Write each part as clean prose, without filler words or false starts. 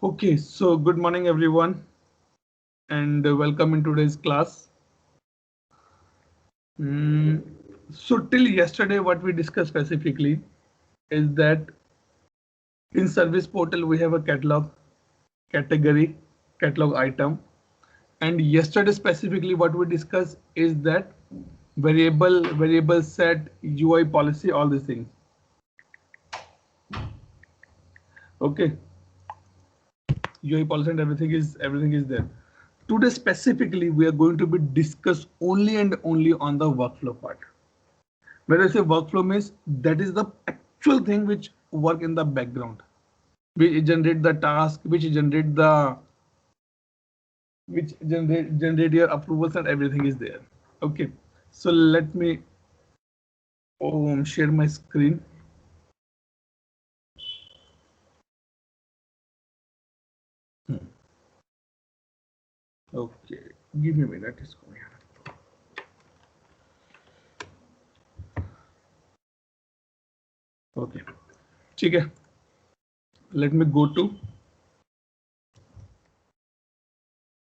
Okay, so good morning everyone and welcome in today's class. So till yesterday what we discussed specifically is that in service portal we have a catalog, category, catalog item, and yesterday specifically what we discussed is that variable set, UI policy, all these things. Okay, UI policy and everything is there. Today specifically we are going to be discuss only and only on the workflow part. When I say workflow means that is the actual thing which work in the background, which generate the task, which generate your approvals and everything is there. Okay, so let me share my screen. Okay, give me a minute. It's going. Okay, ठीक है. Let me go to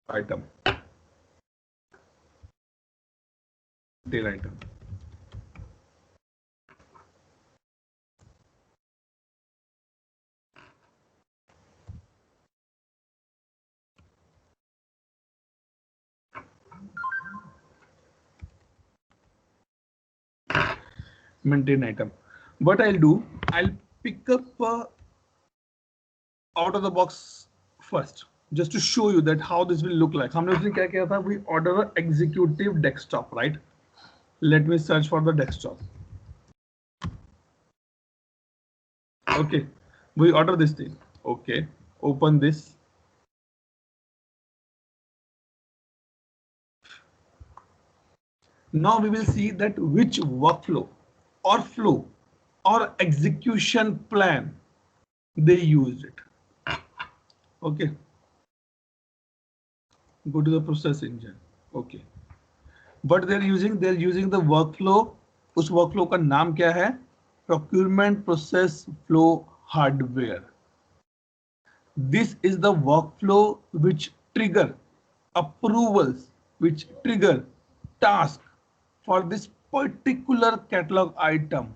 item, tail item. Maintain item. What I'll do, I'll pick up out of the box first, just to show you that how this will look like. हमने उसने क्या किया था? We order a executive desktop, right? Let me search for the desktop. Okay, we order this thing. Okay, open this. Now we will see that which workflow or flow or execution plan they used it. Okay, go to the process engine. Okay, but they're using the workflow. उस workflow का नाम क्या है? Procurement process flow hardware. This is the workflow which trigger approvals, which trigger task for this particular catalog item.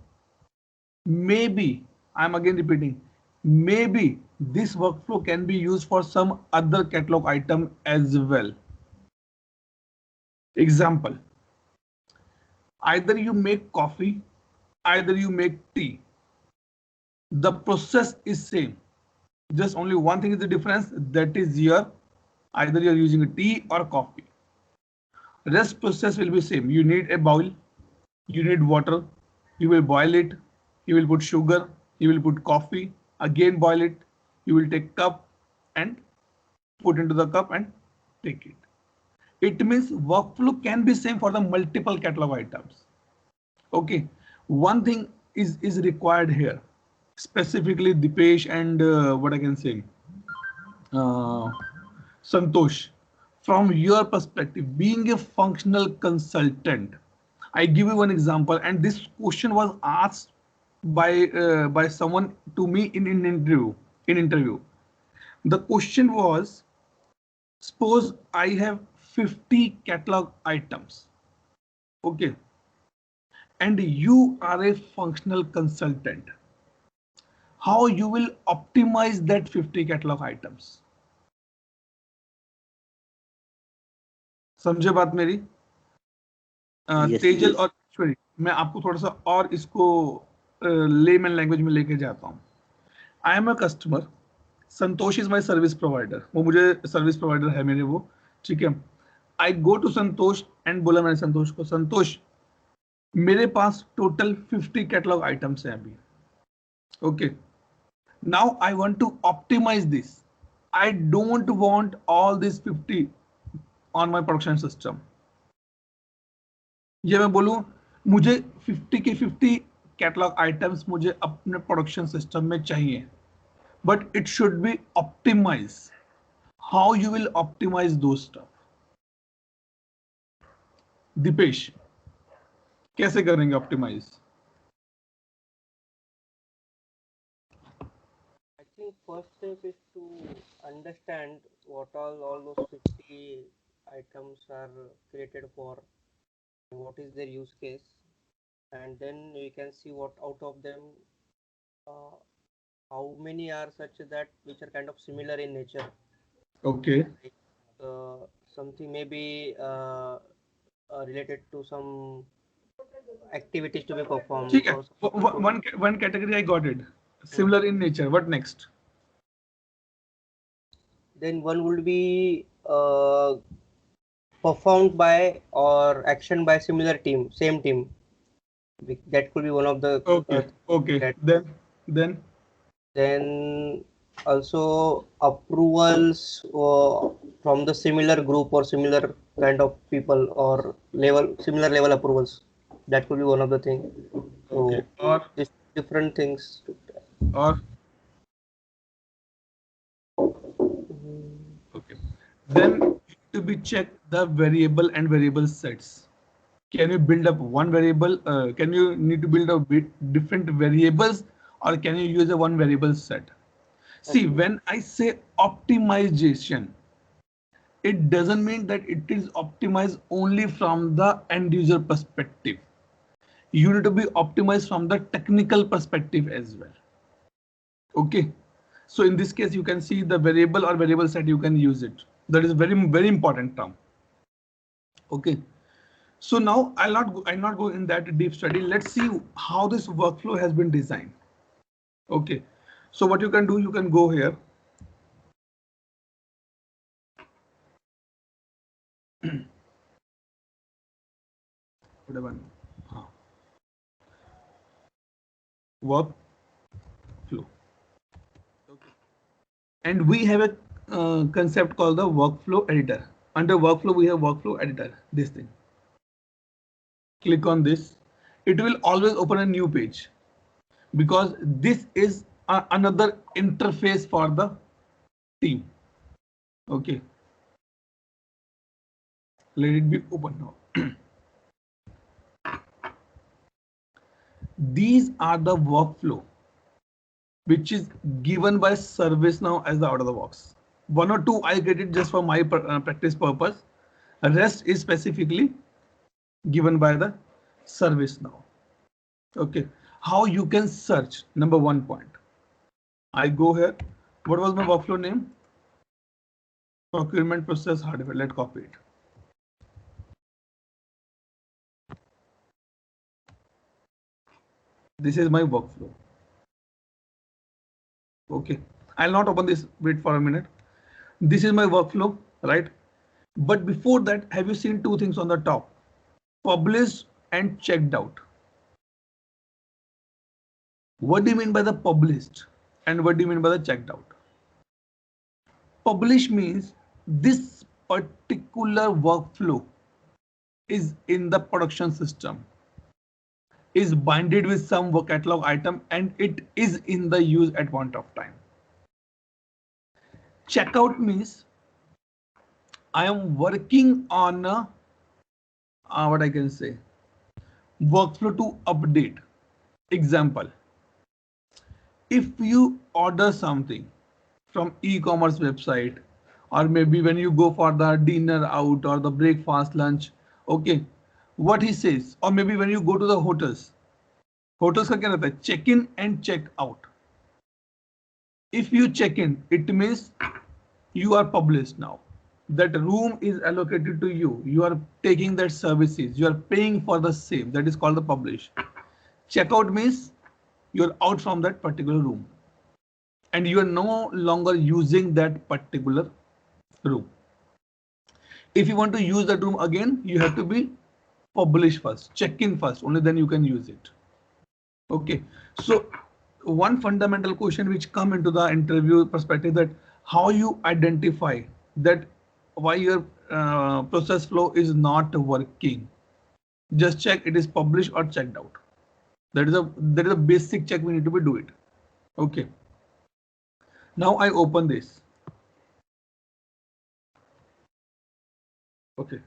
Maybe, I'm again repeating, maybe this workflow can be used for some other catalog item as well. Example, either you make coffee, either you make tea. The process is same. Just only one thing is the difference, that is your either you're using a tea or coffee. Rest process will be same. You need a bowl, you need water, you will boil it, you will put sugar, you will put coffee, again boil it, you will take cup and put into the cup and take it. It means workflow can be same for the multiple catalog items. Okay, one thing is required here, specifically Dipesh and what I can say, uh, Santosh, from your perspective, being a functional consultant, I give you one example, and this question was asked by someone to me in interview. In interview, the question was: suppose I have 50 catalog items, okay, and you are a functional consultant. How you will optimize that 50 catalog items? समझे बात मेरी? तेजल और ईश्वरी, मैं आपको थोड़ा सा और इसको लेमैन लैंग्वेज में लेके जाता हूँ. I am a customer, Santosh is my service provider. वो मुझे सर्विस प्रोवाइडर है मेरे, वो ठीक है. आई गो टू संतोष एंड बोला मैंने संतोष को, संतोष मेरे पास टोटल 50 कैटलॉग आइटम्स हैं अभी. Okay, now I want to optimise this. I don't want all this 50 on my production system. ये मैं बोलूं, मुझे 50 के 50 कैटलॉग आइटम्स मुझे अपने प्रोडक्शन सिस्टम में चाहिए, but it should be optimise. How you will optimise do stuff? Deepesh, कैसे करेंगे optimise? I think first step is to understand what all those 50 items are created for, and what is their use case, and then we can see what out of them, uh, how many are such that which are kind of similar in nature. Okay. Like something maybe related to some activities to be performed ठीक है. or something to, One category I got it. hmm. Similar in nature. What next? Then one would be performed by or action by similar team, same team. That could be one of the Okay. Okay. that. Then Then also approvals from the similar group or similar kind of people or level, similar level approvals. That could be one of the thing. okay. So Or this different things. or Mhm. okay. Then to be check the variable and variable sets. Can you build up one variable? Can you need to build up different variables, or can you use a one variable set? See, Okay. when I say optimization, it doesn't mean that it is optimized only from the end user perspective. You need to be optimized from the technical perspective as well. Okay. So in this case, you can see the variable or variable set, you can use it. That is very, very important term. Okay. So now I'll not go in that deep study. Let's see how this workflow has been designed. Okay. So what you can do, you can go here. Whatever. Workflow. Okay. And we have a concept called the workflow editor. Under workflow, we have workflow editor. This thing. Click on this. It will always open a new page because this is another interface for the team. Okay. Let it be open now. These are the workflow which is given by ServiceNow as the out of the box. One or two I get it just for my practice purpose. Rest is specifically given by the ServiceNow. Okay, how you can search? Number one point. I go here. What was my workflow name? Procurement process hardware. Let's copy it. This is my workflow. Okay, I'll not open this. Wait for a minute. This is my workflow, right? But before that, have you seen two things on the top? Published and checked out. What do you mean by the published? And what do you mean by the checked out? Publish means this particular workflow is in the production system, is binded with some work catalog item, and it is in the use at point of time. Checkout means I am working on a, what I can say, workflow to update. Example, if you order something from e-commerce website, or maybe when you go for the dinner out or the breakfast lunch, okay, what he says, or maybe when you go to the hotels का क्या रहता है, check in and check out. If you check in, it means you are published now, that room is allocated to you, you are taking that services, you are paying for the same, that is called the publish. Checkout means you're out from that particular room and you are no longer using that particular room. If you want to use that room again, you have to be publish first, check in first, only then you can use it. Okay, so one fundamental question which come into the interview perspective, that how you identify that why your process flow is not working. Just check it is published or checked out. That is a basic check we need to be do it. Okay, now I open this. Okay,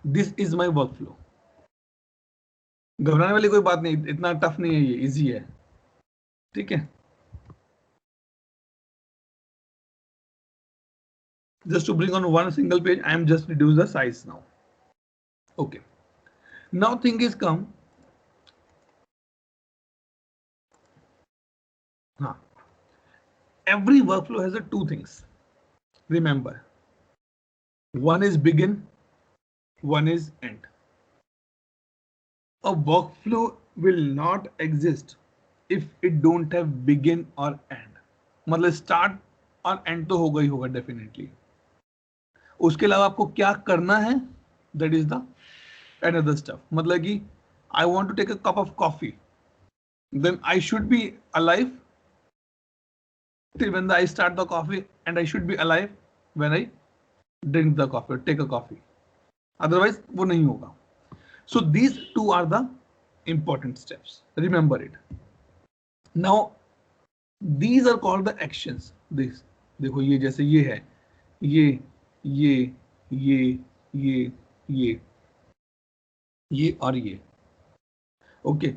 this is my workflow. घबराने वाली कोई बात नहीं, इतना tough नहीं है, ये easy है, ठीक है। Just to bring on one single page, I am just reduce the size now. Okay. Now thing is come. Huh. Every workflow has a two things. Remember, one is begin, one is end. A workflow will not exist if it don't have begin or end. मतलब start और end तो होगा ही होगा definitely. उसके अलावा आपको क्या करना है, that is the another stuff. मतलब कि I want to take a cup of coffee, then I should be alive till when I start the coffee, and I should be alive when I drink the coffee or take a coffee. Otherwise वो नहीं होगा. So these two are the important steps. Remember it. Now these are called the actions. This देखो ये जैसे ये है, ये ये ये ये ये ये और ये. Okay.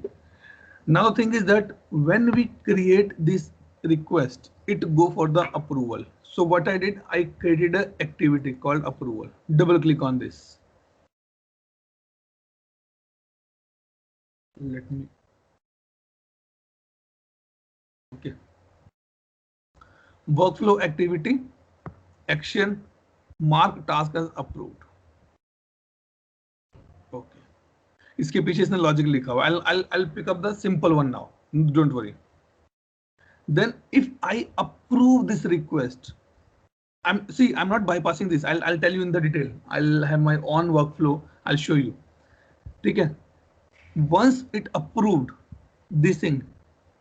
Now the thing is that when we create this request, it go for the approval. So what I did, I created an activity called approval. Double click on this. Let me. Okay. Workflow activity, action, mark task as approved. Okay. इसके पीछे इसने logic लिखा हुआ. I'll pick up the simple one now. Don't worry. Then if I approve this request, I'm not bypassing this. I'll tell you in the detail. I'll have my own workflow. I'll show you. ठीक है. Once it approved this thing,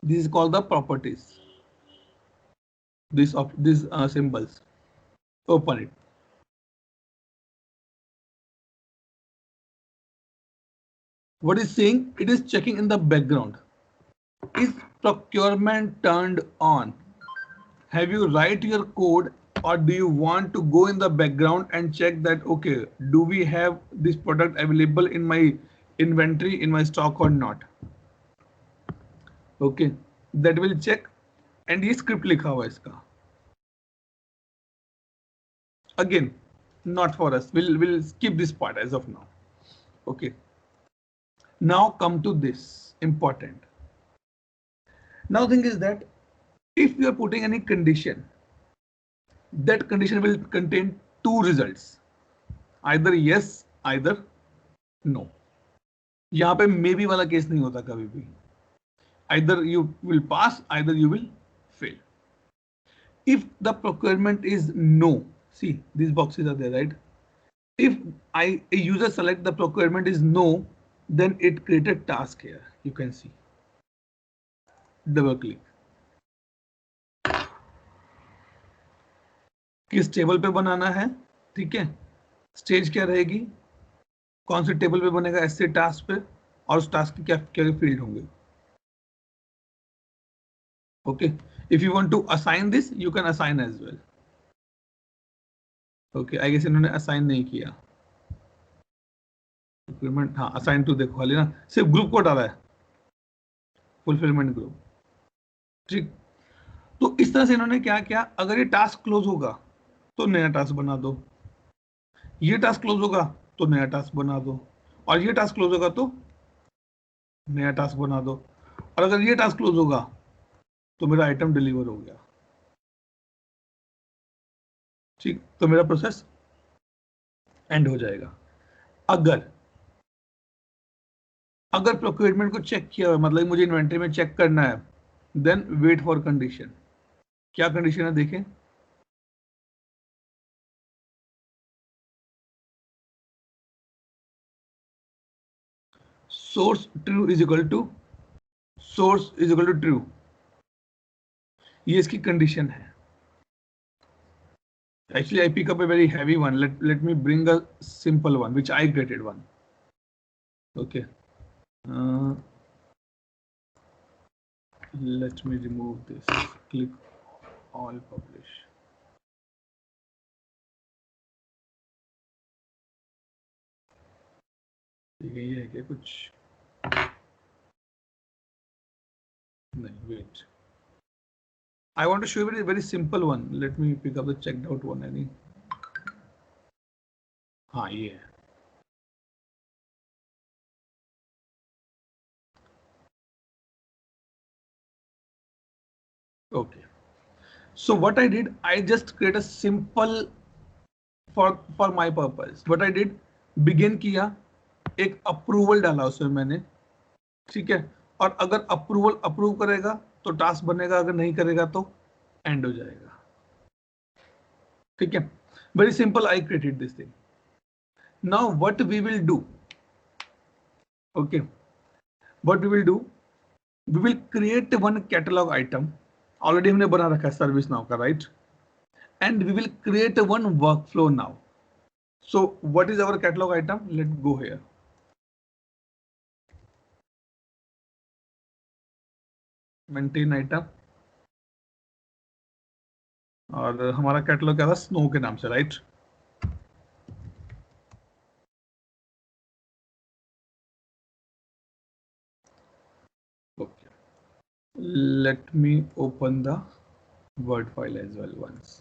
this is called the properties. These symbols. Open it. What is saying? It is checking in the background. Is procurement turned on? Have you write your code, or do you want to go in the background and check that, okay, do we have this product available in my inventory, in my stock or not? Okay, that will check. And ये script लिखा हुआ है इसका. Again, not for us. We'll skip this part as of now. Okay. Now come to this important. Now thing is that if you are putting any condition, that condition will contain two results, either yes, either no. यहाँ पे maybe वाला case नहीं होता कभी भी. Either you will pass, either you will fail. If the procurement is no, see these boxes are there, right? If a user select the procurement is no, then it created task here. You can see. Double click. किस table पे बनाना है, ठीक है. Stage क्या रहेगी, कौन से table पे बनेगा, ऐसे टास्क पे, और उस टास्क के क्या क्या फील्ड होंगे. Okay. If you want to assign this, you can assign as well. Okay, I guess इन्होंने असाइन नहीं किया. फुलफिलमेंट, हाँ असाइन टू देखो खाली ना, सिर्फ ग्रुप को डाला है, फुलफिलमेंट ग्रुप. ठीक. तो इस तरह से इन्होंने क्या किया, अगर ये टास्क क्लोज होगा तो नया टास्क बना दो, ये टास्क क्लोज होगा तो नया टास्क बना दो, और ये टास्क क्लोज होगा तो नया टास्क बना दो, और अगर ये टास्क क्लोज होगा तो मेरा आइटम डिलीवर हो गया. ठीक. तो मेरा प्रोसेस एंड हो जाएगा. अगर प्रोक्योरमेंट को चेक किया हुआ, मतलब मुझे इन्वेंटरी में चेक करना है, देन वेट फॉर कंडीशन. क्या कंडीशन है देखें. Source true is equal to true. ये इसकी कंडीशन है. Actually, I pick up a very heavy one. Let me bring a simple one, which I created one. Okay. Let me remove this. Click all publish. ठीक है, ये है क्या कुछ. wait. I want to show you a very simple one. Let me pick up the checked out one. Any? Yeah. Okay. So what I did, I just create a simple for my purpose. What I did, begin किया, एक approval डाला उसमें मैंने, ठीक है, और अगर approval approve करेगा तो टास्क बनेगा, अगर नहीं करेगा तो एंड हो जाएगा, ठीक है. Very simple, I created this thing. Now what we will do, okay, what we will do, we will create one catalogue item. Already हमने बना रखा है सर्विस नाउ का, right, and we will create one workflow now. So what is our catalog item? Let's go here. Maintain item. और हमारा catalogue क्या था, snow के नाम से, right. Okay. Let me open the Word file as well once,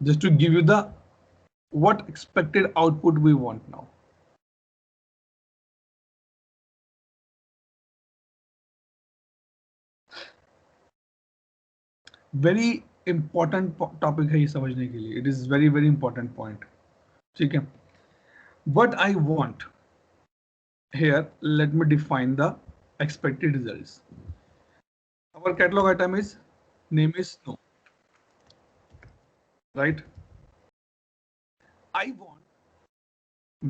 just to give you the what expected output we want now. Very important topic है ये समझने के लिए. It is very important point. ठीक है. What I want here, let me define the expected results. Our catalog item is name is snow, right? I want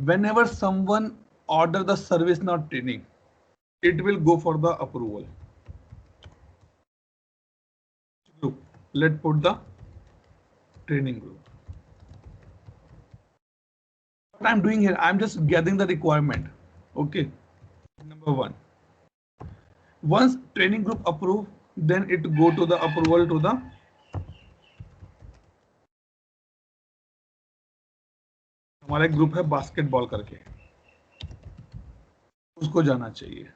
whenever someone order the ServiceNow training, it will go for the approval group. Let's put the training group. What I'm doing here, I'm just gathering the requirement. Okay, number one. Once training group approve, then it go to the approval to the हमारा एक group है basketball करके, उसको जाना चाहिए.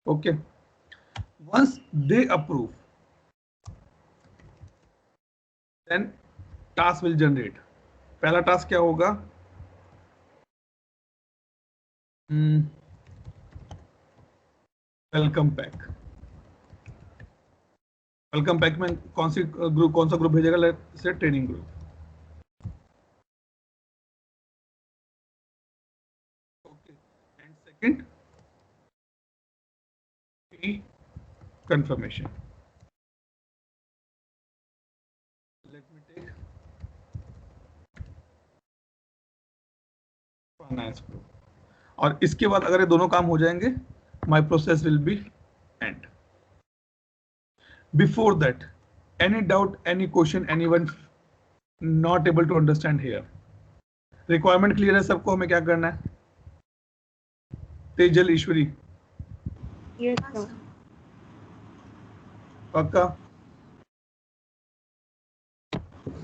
Okay, once they approve, then task will generate. पहला task क्या होगा, वेलकम पैक. वेलकम पैक में कौन सा ग्रुप भेजेगा, let's say training group. And second, confirmation. Let me take finance group. और इसके बाद अगर ये दोनों काम हो जाएंगे, my process will be end. Before that, any doubt, any question, anyone not able to understand here? Requirement clear है सबको, हमें क्या करना है? तेजल, ईश्वरी, Yes, sir. पक्का?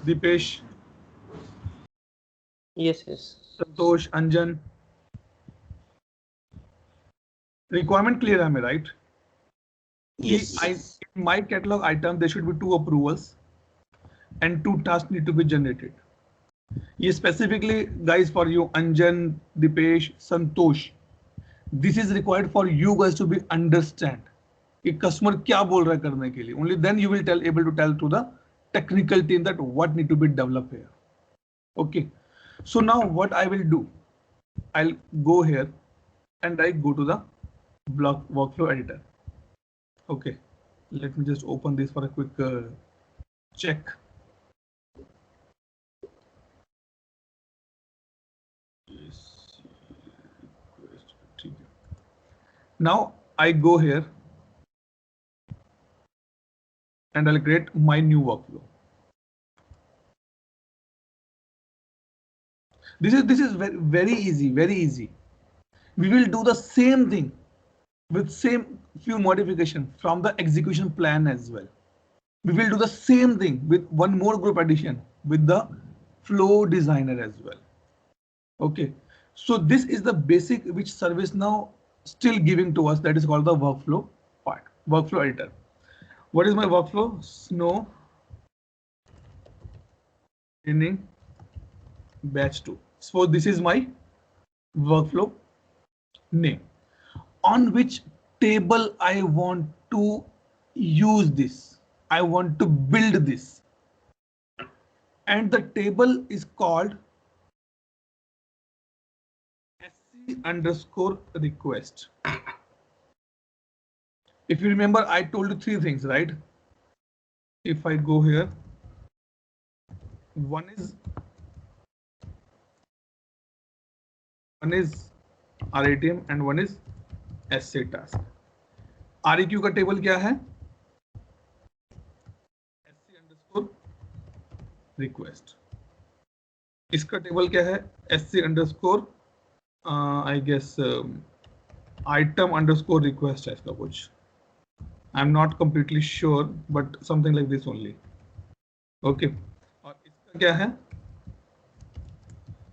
दीपेश, Yes. संतोष, अंजन, requirement clear है हमें, right? Yes. In my catalog item, there should be 2 approvals and 2 tasks need to be generated. ये specifically guys for you, Anjan, Dipesh, Santosh, this is required for you guys to be understand कि customer क्या बोल रहा है करने के लिए. Only then you will able to tell to the technical team that what need to be developed here. Okay, so now what I will do, I'll go here and I go to the block workflow editor. Okay, let me just open this for a quick check. Now I go here and I'll create my new workflow. This is very easy. We will do the same thing with same few modification from the execution plan as well. We will do the same thing with one more group addition with the flow designer as well. Okay, so this is the basic which ServiceNow still giving to us, that is called the workflow part. workflow editor. What is my workflow? Snow training batch 2. So this is my workflow name. On which table I want to use this. I want to build this. And the table is called sc_request. If you remember, I told you 3 things, right? If I go here, one is RATM and one is SC task. REQ का table क्या है? SC_request. इसका table क्या है? SC_ I guess item_request है इसका कुछ. I'm not completely sure, but something like this only. Okay. और इसका क्या है?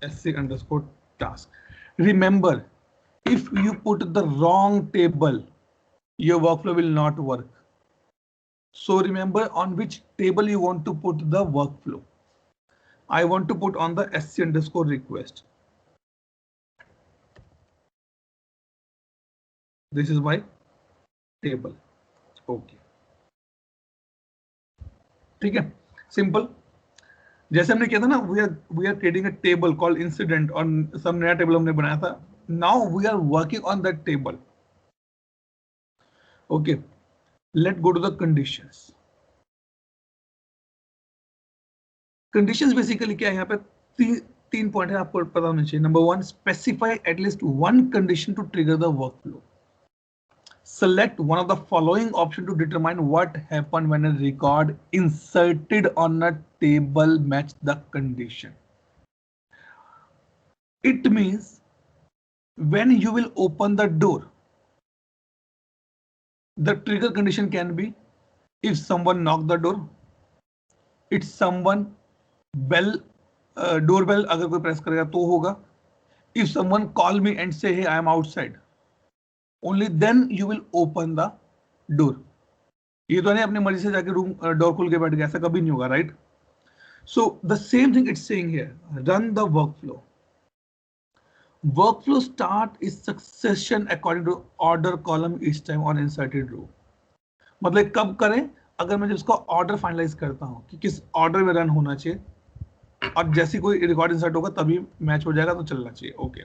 SC_task. Remember, if you put the wrong table, your workflow will not work. So remember on which table you want to put the workflow. I want to put on the SC_request. This is my table. Okay. ठीक है, simple. जैसे हमने किया था ना, we are creating a table called incident और some नया table हमने बनाया था. Now we are working on that table. Okay, let's go to the conditions. Conditions basically क्या है? यहाँ पे 3 पॉइंट है, आपको पता होना चाहिए. Number 1, specify at least one condition to trigger the workflow. Select one of the following options to determine what happened when a record inserted on a table match the condition. It means when you will open the door, the trigger condition can be if someone knock the door, it's someone bell, doorbell अगर कोई press करेगा तो होगा. If someone call me and say, hey, I am outside, only then you will open the door. ये तो नहीं अपनी मर्जी से जाके रूम डोर खोल के बैठ गया, ऐसा कभी नहीं होगा, right? So the same thing it's saying here. Run the workflow. Workflow start is succession according to order column each time on inserted row. मतलब कब करें? अगर मैं जिसको ऑर्डर फाइनलाइज करता हूं कि किस ऑर्डर में रन होना चाहिए और जैसी कोई रिकॉर्ड इंसर्ट होगा तभी मैच हो जाएगा, तो चलना चाहिए. Okay.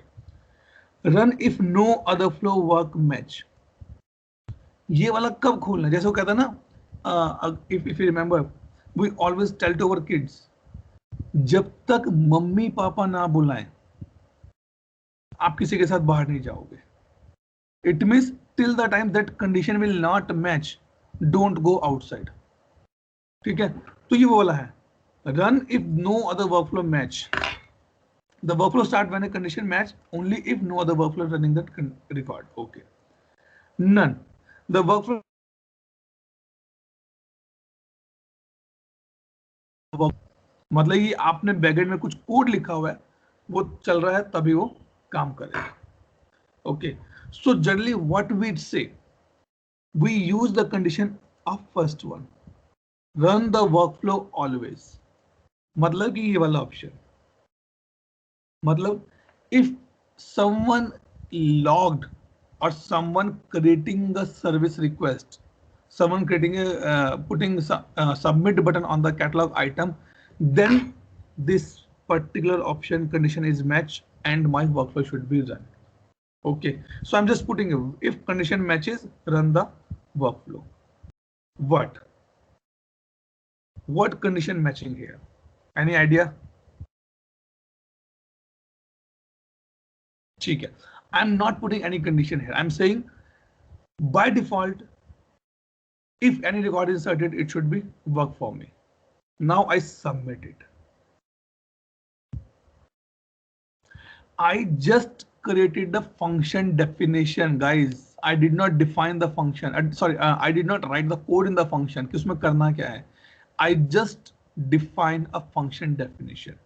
Run if no other flow work match. ये वाला कब खोलना? जैसे वो कहता है ना, if you remember, we always tell to our kids, जब तक मम्मी पापा ना बुलाएं आप किसी के साथ बाहर नहीं जाओगे. It means till the time that condition will not match, don't go outside. ठीक है, तो ये वो वाला है. Run if no other workflow match. The workflow start when a condition match only if no other workflow running that record. Okay. None. The workflow मतलब ये आपने बैकएंड में कुछ कोड लिखा हुआ है, वो चल रहा है तभी वो काम करेगा. Okay. So generally what we say, we use the condition of first one. Run the workflow always. मतलब कि ये वाला ऑप्शन. मतलब if someone logged or someone creating a service request, someone creating a putting submit button on the catalog item, then this particular option condition is matched and my workflow should be run. Okay, so I'm just putting if condition matches, run the workflow. What condition matching here? Any idea? ठीक है, I'm not putting any condition here. I'm saying by default, if any record is inserted, it should be work for me. Now I submit it. I just created the function definition, guys. I did not define the function. I did not write the code in the function. कि उसमें करना क्या है? I just define a function definition.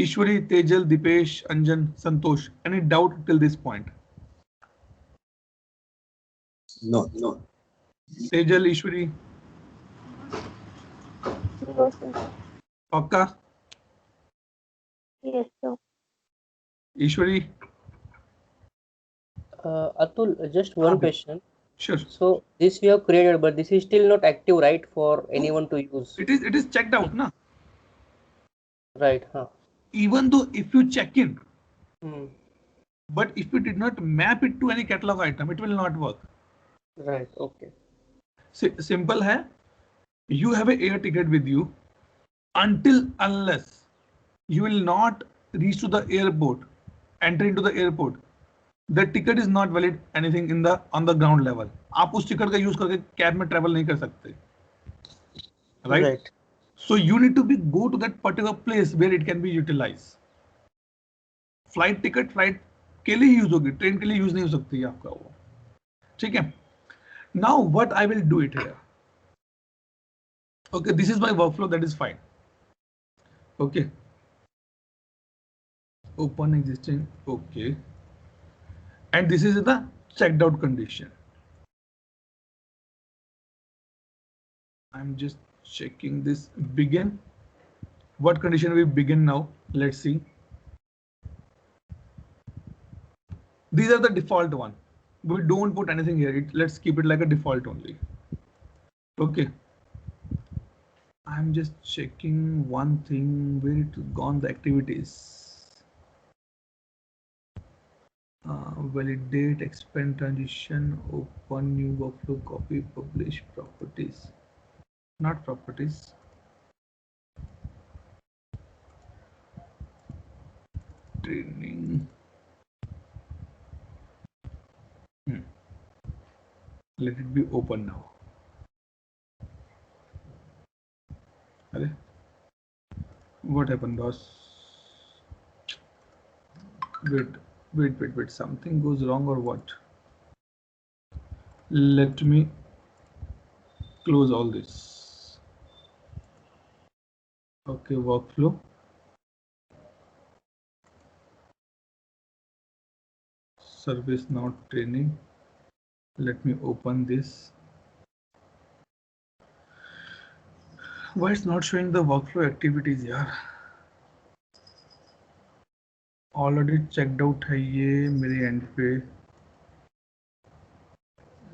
Ishwari, Tejal, Dipesh, Anjan, Santosh, any doubt till this point? No. Tejal, Ishwari, No, sir. पक्का? Yes, sir. ईश्वरी, Atul, just one हाँ, question. sure. So this we have created, but this is still not active, right, for anyone to use? It is checked out, na? Right, huh? Even though if you check in, Hmm. but if you did not map it to any catalog item, it will not work. Right, okay. Simple है. You have an air ticket with you unless you will not reach to the airport, enter into the airport. The ticket is not valid anything in the on the ground level. आप उस ticket का use करके cab में travel नहीं कर सकते. Right? Right. So you need to go to that particular place where it can be utilized. Flight ticket flight के लिए use होगी, train के लिए use नहीं हो सकती है आपका वो. ठीक है? Now what I will do it here. Okay, this is my workflow, that is fine. Okay. Open existing, okay. And this is the checked out condition. I'm just checking this begin. What condition we begin now? Let's see. These are the default one. We don't put anything here. Let's keep it like a default only. Okay. I'm just checking one thing, where it gone the activities. Validate, expand transition, open new workflow, copy, publish, properties. Not properties. Training. Let it be open now. Are what happened, boss? Wait. Something goes wrong or what? Let me close all this. Okay, workflow. Service now training. Let me open this. Why it's not showing the workflow activities, yaar? Already checked out है ये मेरे end पे.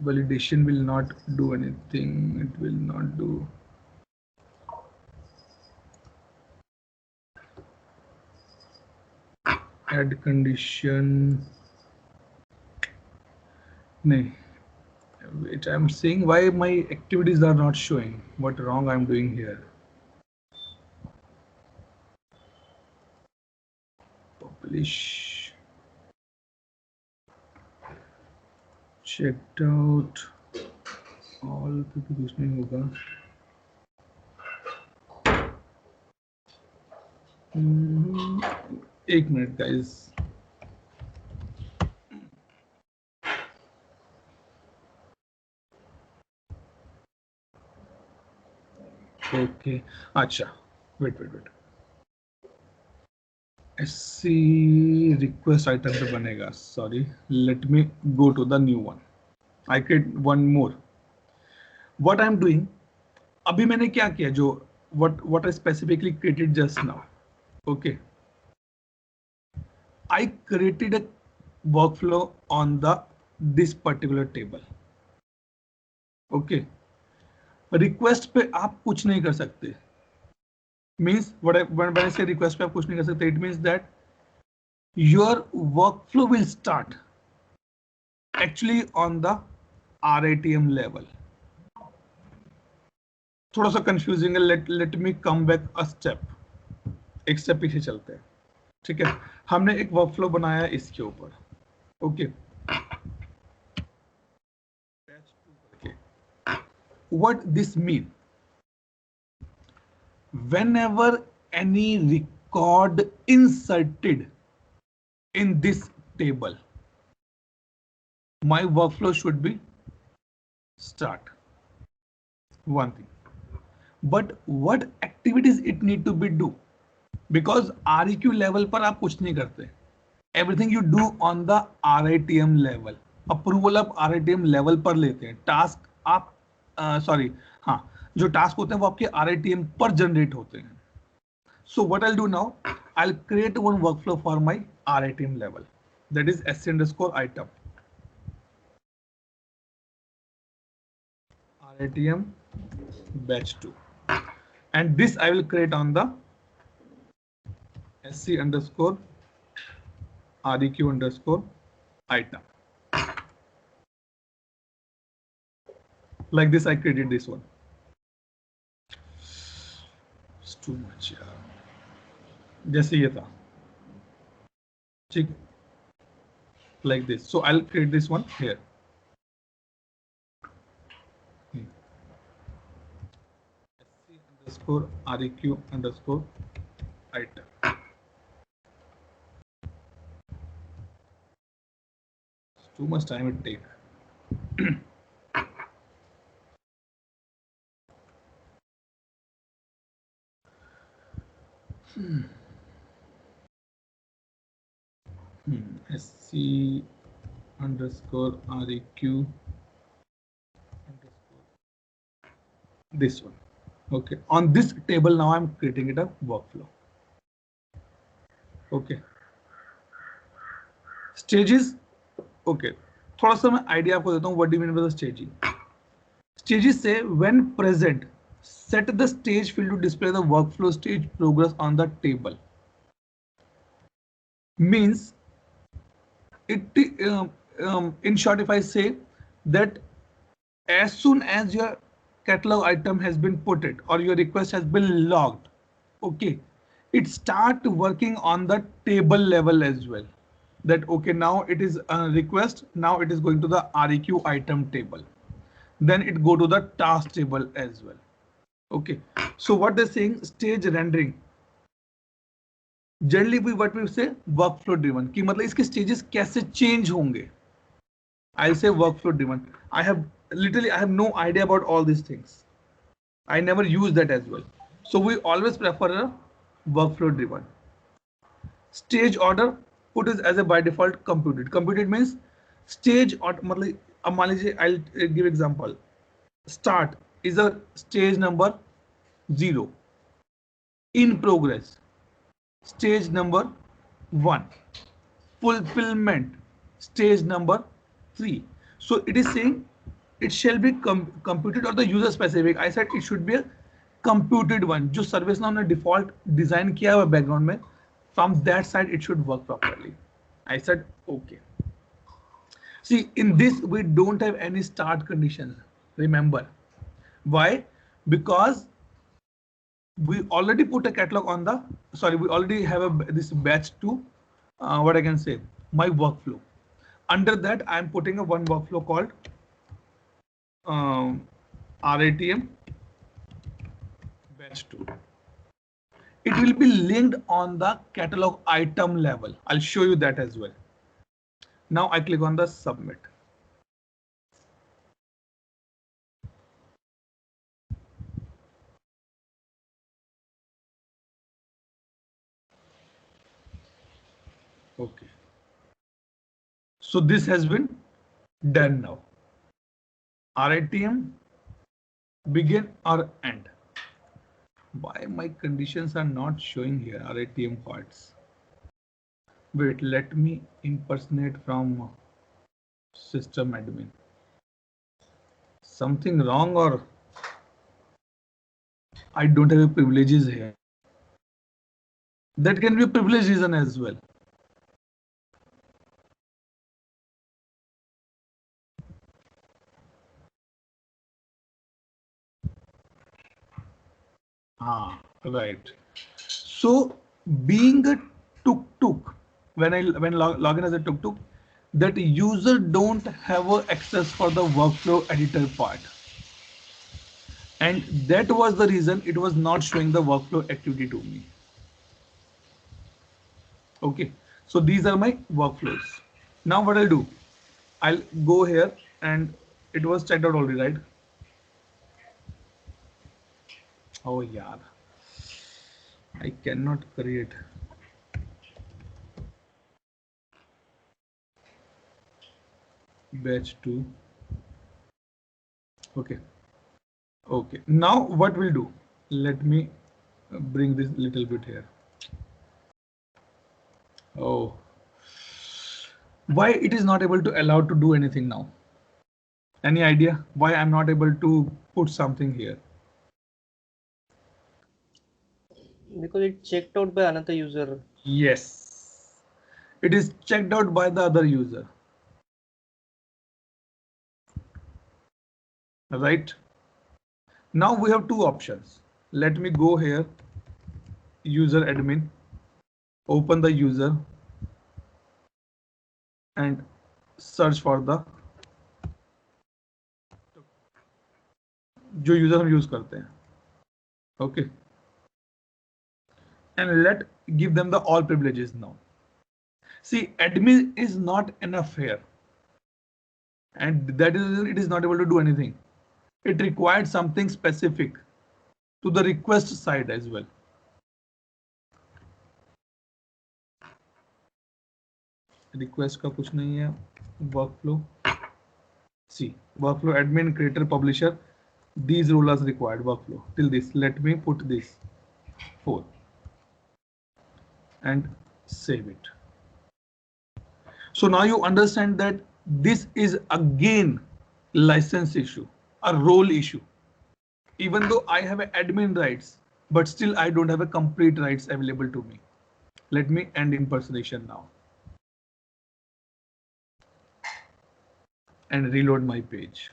Validation will not do anything. It will not do. Add condition. No. Wait, I'm seeing why my activities are not showing. What wrong I'm doing here? Publish. Checked out. All पे कुछ नहीं होगा. एक minute guys. Okay. अच्छा. Wait. SC request item पे बनेगा. Sorry. Let me go to the new one. I create one more. What I'm doing. अभी मैंने क्या किया जो what I specifically created just now. Okay. I created a workflow on this particular table. Okay. Request पे आप कुछ नहीं कर सकते. Means when I say request पे आप कुछ नहीं कर सकते, it means that your workflow will start actually on the RITM level. थोड़ा सा confusing है. Let me come back a step. एक step पीछे चलते हैं. ठीक है. हमने एक workflow बनाया इसके ऊपर. Okay. What this mean? Whenever any record inserted in this table, my workflow should be start. One thing. But what activities it need to be do? Because REQ level पर आप कुछ नहीं करते. Everything you do on the RITM level. Approval आप RITM level पर लेते हैं. Task आप सॉरी, हाँ, जो टास्क होते हैं वो आपके RITM पर जनरेट होते हैं. So what I'll do now, I'll create one workflow for my RITM level, that is SC underscore item. RITM batch 2. And this I will create on the SC underscore REQ underscore item. Like this, I created this one. It's too much, यार. जैसे ये था, ठीक, like this. So I'll create this one here. SC underscore REQ underscore item. It's too much time it take. SC underscore REQ underscore this one. Okay, on this table now I'm creating it a workflow. Okay, stages. Okay, थोड़ा सा मैं idea आपको देता हूँ. What do you mean by the staging? Stages say when present, set the stage field to display the workflow stage progress on the table. Means it, in short, if I say that as soon as your catalog item has been put it or your request has been logged, okay, it start working on the table level as well. That okay, now it is a request, now it is going to the REQ item table, then it go to the task table as well. Okay, so what they're saying, stage rendering, generally we what we say workflow driven, कि मतलब इसके stages कैसे change होंगे. I'll say workflow driven. I have no idea about all these things. I never use that as well. So we always prefer a workflow driven. Stage order put is as a by default computed. Computed means stage or मतलब अब मान लीजिए I'll give example. Start is a stage number 0. In progress, stage number 1. Fulfillment, stage number 3. So it is saying it shall be computed or the user specific. I said it should be a computed one. जो ServiceNow ने default design किया हुआ background में, from that side it should work properly. I said okay. See, in this we don't have any start conditions. Remember why? Because we already put a catalog on the, sorry, we already have this batch to what I can say, my workflow. Under that I am putting a one workflow called RITM batch 2. It will be linked on the catalog item level. I'll show you that as well. Now I click on the submit. Okay, so this has been done now. RITM begin or end. Why my conditions are not showing here? RITM parts. Wait, let me impersonate from system admin. Something wrong, or I don't have privileges here. That can be a privilege reason as well. Right. So being a tuk-tuk, when log in as a tuk-tuk, that user don't have a access for the workflow editor part. And that was the reason it was not showing the workflow activity to me. Okay, so these are my workflows. Now what I'll do, I'll go here, and it was checked out already, right? Oh yeah, I cannot create. Batch 2. Okay, Okay, now what we'll do, let me bring this little bit here. Oh, why it is not able to allow to do anything now? Any idea why I'm not able to put something here? Because it checked out by another user. Yes, it is checked out by the other user, right? Now we have two options. Let me go here, user admin, open the user and search for the जो user हम use करते हैं. Okay, and let give them the all privileges now. See, admin is not enough here, and that is it is not able to do anything. It required something specific to the request side as well. Request का कुछ नहीं है. Workflow. See, workflow admin, creator, publisher. These roles are required. Workflow till this. Let me put this 4 and save it. So now you understand that this is again license issue, a role issue. Even though I have admin rights, but still I don't have a complete rights available to me. Let me end impersonation now and reload my page.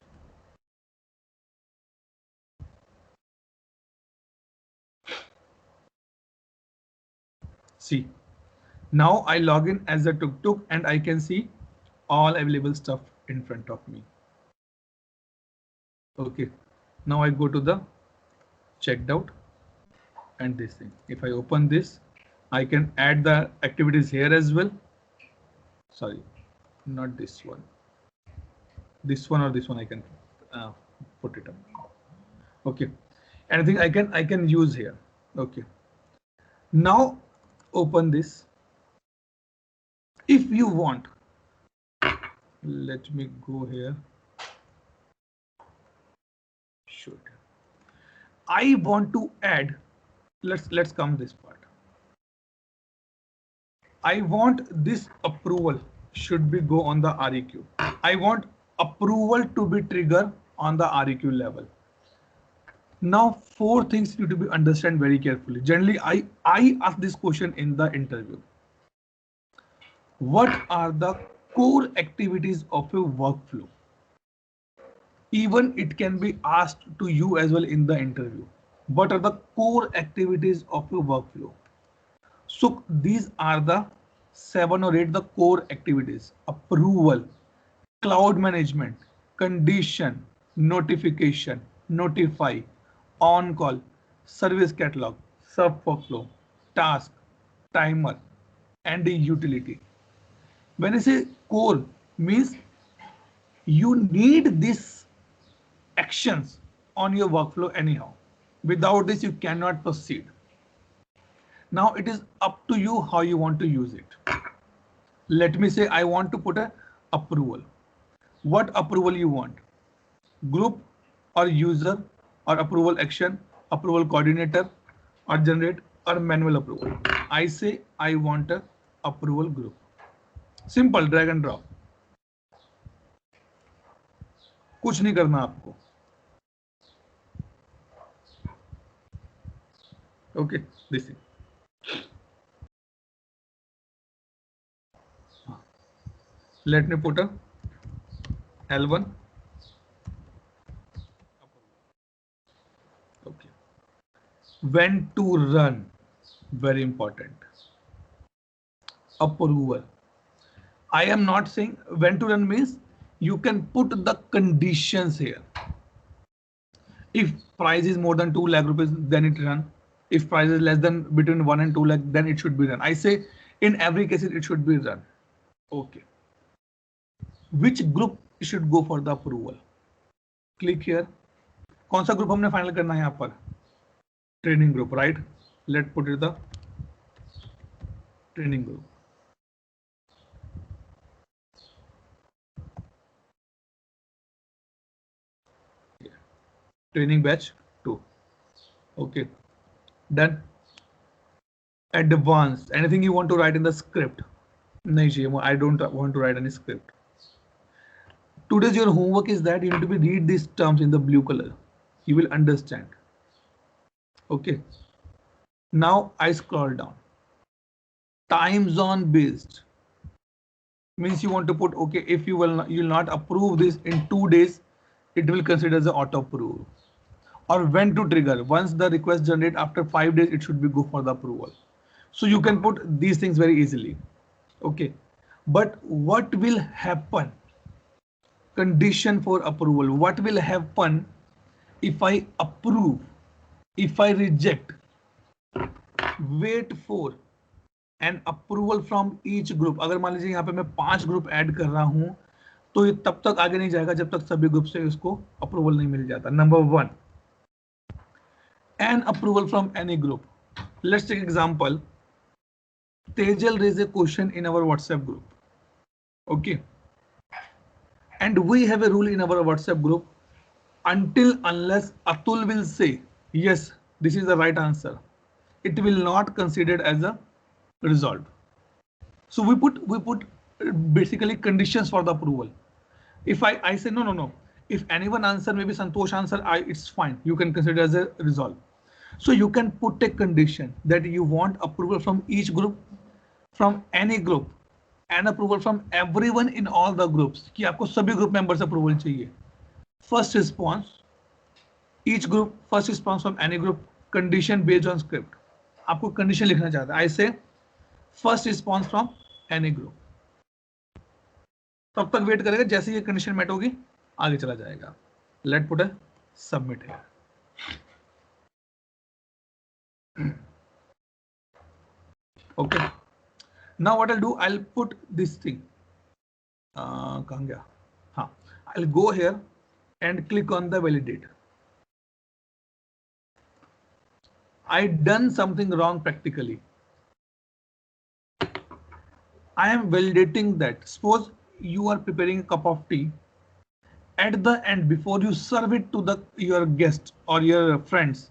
See, now I log in as a tuk-tuk and I can see all available stuff in front of me. Okay, now I go to the checked out and this thing. If I open this, I can add the activities here as well. Sorry, not this one. This one or this one I can put it up. Okay, anything I can use here. Okay, now open this. If you want, let me go here. Should I want to add, let's come this part. I want this approval should be go on the REQ. I want approval to be triggered on the REQ level. Now, 4 things need to be understand very carefully. Generally, I ask this question in the interview. What are the core activities of a workflow? Even it can be asked to you as well in the interview. What are the core activities of a workflow? So these are the 7 or 8 the core activities: approval, cloud management, condition, notification, notify, on call, service catalog, sub workflow, task, timer, and the utility. When I say core, means you need these actions on your workflow anyhow. Without this, you cannot proceed. Now it is up to you how you want to use it. Let me say I want to put a approval. What approval you want? Group or user or approval action, approval coordinator or generate or manual approval. I say I want a approval group. Simple, drag and drop. कुछ नहीं करना आपको. Okay, this thing. Let me put a L1. Okay. When to run, very important. Approval. I am not saying when to run means you can put the conditions here. If price is more than 2 lakh rupees, then it run. If price is less than between 1 and 2 lakh, then it should be run. I say in every case it should be run. Okay. Which group should go for the approval? Click here. कौन सा group हमने final करना है यहाँ पर? Training group, right? Let's put it the training group. Training batch 2. Okay, done. Advanced. Anything you want to write in the script? No, I don't want to write any script. Today's your homework is that you need to read these terms in the blue color. You will understand. Okay. Now I scroll down. Time zone based means you want to put, okay, if you will not approve this in 2 days, it will consider as an auto approve. Or when to trigger. Once the request generate after 5 days, it should be go for the approval. So you can put these things very easily. Okay. But what will happen? Condition for approval. What will happen if I approve? If I reject? Wait for and approval from each group. अगर मान लीजिए यहाँ पे मैं 5 group add कर रहा हूं तो ये तब तक आगे नहीं जाएगा जब तक सभी ग्रुप से इसको अप्रूवल नहीं मिल जाता. Number 1, an approval from any group. Let's take example. Tejal raised a question in our WhatsApp group. Okay, and we have a rule in our WhatsApp group, until unless Atul will say yes, this is the right answer, it will not considered as a resolved. So we put basically conditions for the approval. If I say no, if anyone answer, maybe Santosh answer, it's fine, you can consider as a resolve. So you can put a condition that you want approval from each group, from any group, and approval from everyone in all the groups. कि आपको सभी group members approval चाहिए. First response, each group, first response from any group, condition based on script. आपको condition लिखना चाहता है. I say first response from any group. तब तक वेट करेगा, जैसे ये कंडीशन मेट होगी आगे चला जाएगा. लेट पुट अ सबमिट है. Okay. Now what I'll do, I'll put this thing. कहाँ गया? हाँ, I'll go here and click on the validate. I done something wrong practically. I am validating that. Suppose you are preparing a cup of tea. At the end, before you serve it to your guest or your friends,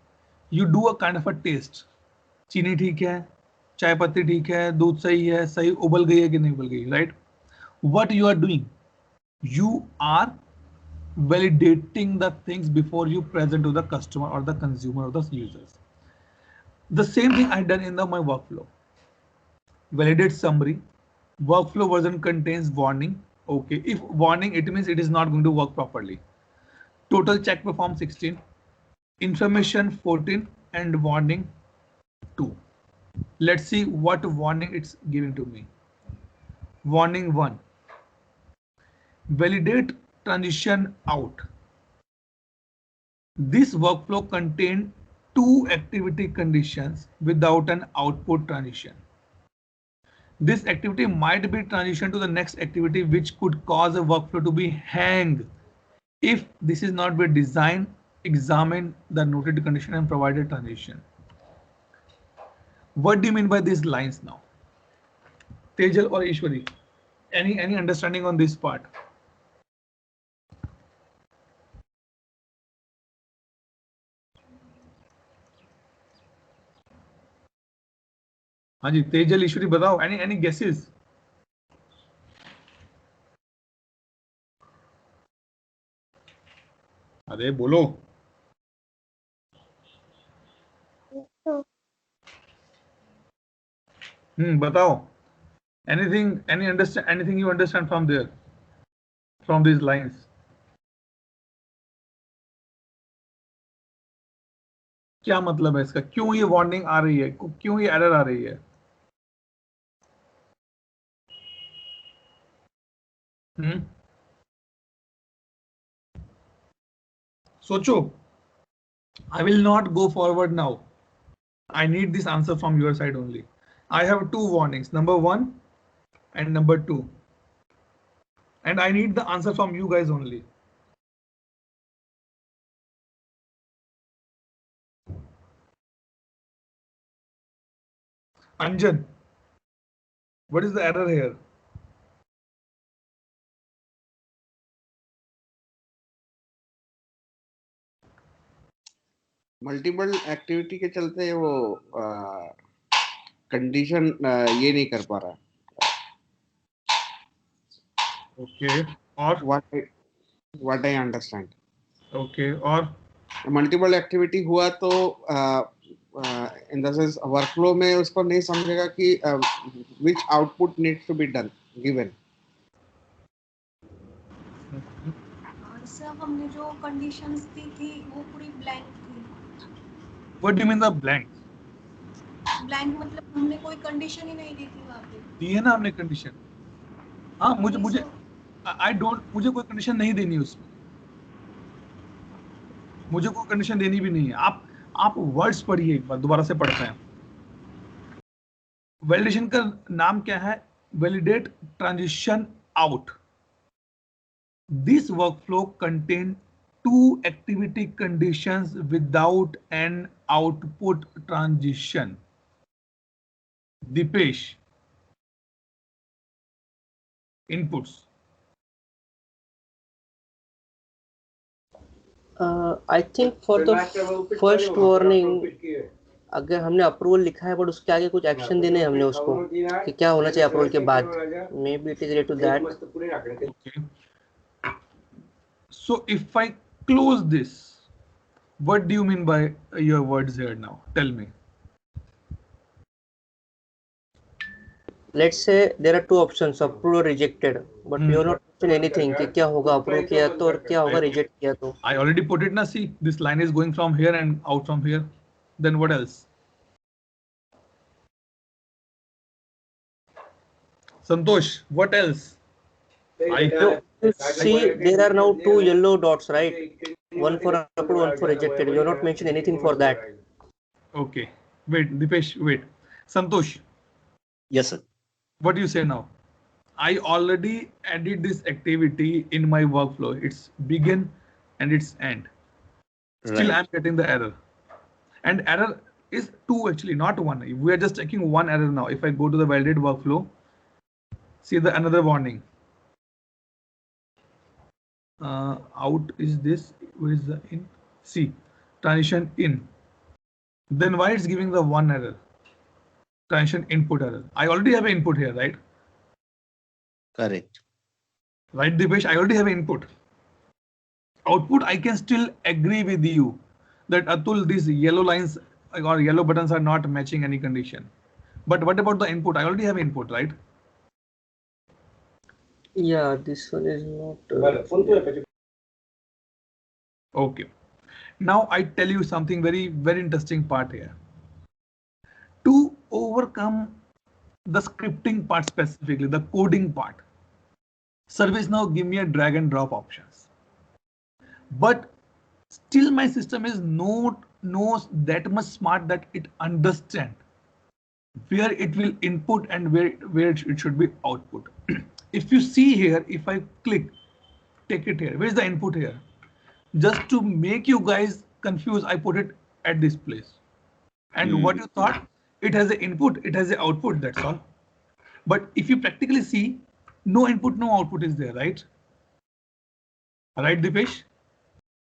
you do a kind of a taste. चीनी ठीक है, चाय पत्ती ठीक है, दूध सही है, सही उबल गई है कि नहीं उबल गई, right? What you are doing? You are validating the things before you present to the customer or the consumer or the users. The same thing I done in my workflow. Validate summary. Workflow version contains warning. Okay, if warning, it means it is not going to work properly. Total check perform 16, information 14, and warning 2. Let's see what warning it's giving to me. Warning 1. Validate transition out. This workflow contains 2 activity conditions without an output transition. This activity might be transitioned to the next activity, which could cause a workflow to be hang if this is not be designed, examine the noted condition and provided transition. What do you mean by these lines now? Tejal or Ishwari, any understanding on this part? हाँ जी, तेजल ईश्वरी बताओ, any guesses? अरे बोलो. बताओ. Anything you understand from there, from these lines? क्या मतलब है इसका? क्यों ये वार्निंग आ रही है? क्यों ये एरर आ रही है? सोचो. I will not go forward now. I need this answer from your side only. I have 2 warnings, number 1 and number 2. And I need the answer from you guys only. Anjan, what is the error here? Multiple activity के चलते वो condition ये नहीं कर पा रहा. Okay. और what I understand. okay. और मल्टीपल एक्टिविटी हुआ तो इन द सेंस वर्कफ्लो में उसको नहीं समझेगा कि which output needs to be done given. Sir हमने जो कंडीशंस दी थी वो पूरी ब्लैंक थी. what do you mean the blank? Blank मतलब हमने कोई कंडीशन ही नहीं दी थी वहाँ पे. दी है ना हमने कंडीशन. हाँ मुझे नहीं मुझे सर. आई डोंट मुझे कोई कंडीशन नहीं देनी उसमें. मुझे कोई कंडीशन देनी भी नहीं है. आप वर्ड्स पढ़िए एक बार दोबारा से पढ़ते हैं. वैलिडेशन का नाम क्या है? Validate transition out. This workflow contain two activity conditions without an output transition. Dipesh, inputs. I think for the first warning अगर हमने अप्रूवल लिखा है बट उसके आगे कुछ एक्शन देने हैं हमने उसको कि क्या होना चाहिए अप्रूवल के बाद. Maybe it is related to that. Okay. So if I close this, what do you mean by your words here now? Tell me. Let's say there are two options, approve or rejected, but we have not mentioned anything कि क्या होगा approve किया तो और क्या होगा reject किया तो. I already put it na. See, this line is going from here and out from here. Then what else? Santosh, what else? See, there are now two yellow dots, right? One for approved, one for rejected. We have not mentioned anything for that. Okay. Wait, Dipesh, wait. Santosh. Yes, sir. What do you say now? I already added this activity in my workflow. It's begin and it's end. Still, Right. I'm getting the error. And error is 2 actually, not 1. We are just checking one error now. If I go to the validate workflow, see the another warning. Out is this. Where is the in? See, transition in. Then why it's giving the one error? Transition input error. I already have an input here, right? Correct. Right, Dipesh? I already have an input. Output, I can still agree with you that Atul, these yellow lines or yellow buttons are not matching any condition. But what about the input? I already have input, right? Yeah, this one is not. Okay. Now I tell you something very, very interesting part here. To overcome the scripting part specifically, the coding part, ServiceNow give me a drag and drop options. But still my system is not that much smart that it understand where it will input and where it should be output. If you see here, if I click, take it here, where is the input here? Just to make you guys confused, I put it at this place. And what you thought? It has the input, it has the output, that's all. But if you practically see, no input, no output is there, right? Right, Dipesh?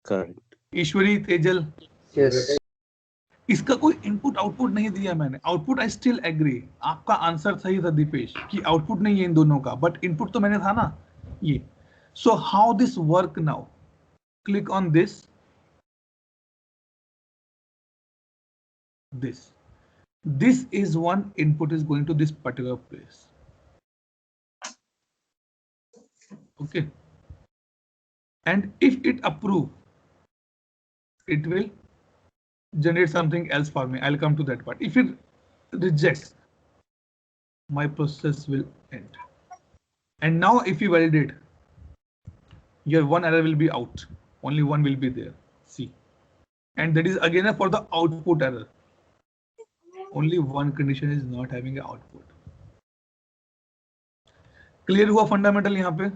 Correct. Ishwari, Tejal, Yes. इसका कोई input output नहीं दिया मैंने. Output I still agree. आपका answer सही था दीपेश कि output नहीं है इन दोनों का, बट इनपुट तो मैंने था ना ये. So how this work now? Click on this. This is one input is going to this particular place. Okay. And if it approve, it will generate something else for me. I'll come to that part. If it rejects, my process will end. And now if you validate, your one error will be out. Only one will be there. See. And that is again for the output error. Only one condition is not having an output. Clear हुआ fundamental यहाँ पे?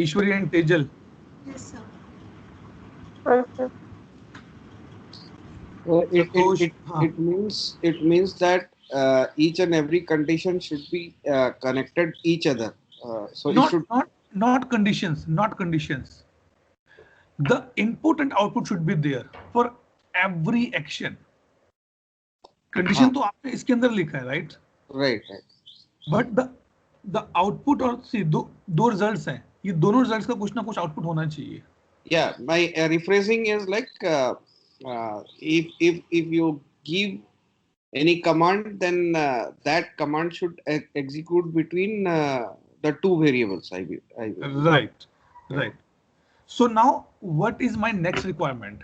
ईश्वरी and Tejal. Yes, sir. It means that each and every condition should be connected each other. So it should Not conditions, not conditions. the input and output should be there for every action. Condition तो आपने इसके अंदर लिखा है, right? Right, right. But the output और see दो results हैं, ये दोनों results का कुछ ना कुछ output होना चाहिए. Yeah, my rephrasing is like if you give any command, then that command should execute between the two variables. I will. Right, right. So now what is my next requirement?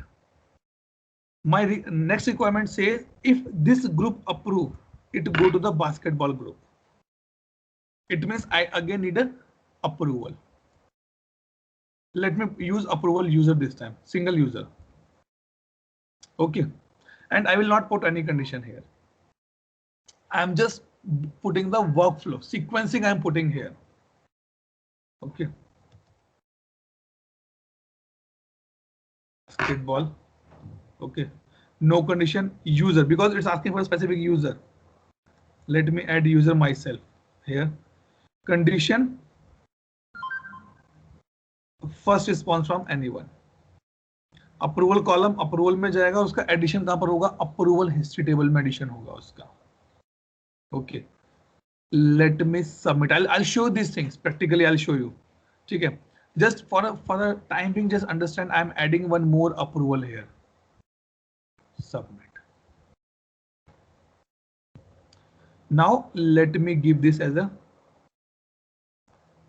My next requirement says if this group approve, it go to the basketball group. It means I again need an approval. Let me use approval user this time, single user. Okay, and I will not put any condition here. I am just putting the workflow sequencing I am putting here. Okay. Basketball. Okay. No condition user because it's asking for a specific user. Let me add user myself here. Condition first response from anyone. Approval column approval में जाएगा, उसका addition कहाँ पर होगा? Approval history table में addition होगा उसका. Okay. Let me submit. I'll show these things practically. I'll show you. ठीक है. Just for the time being, just understand I'm adding one more approval here. Submit. Now let me give this as a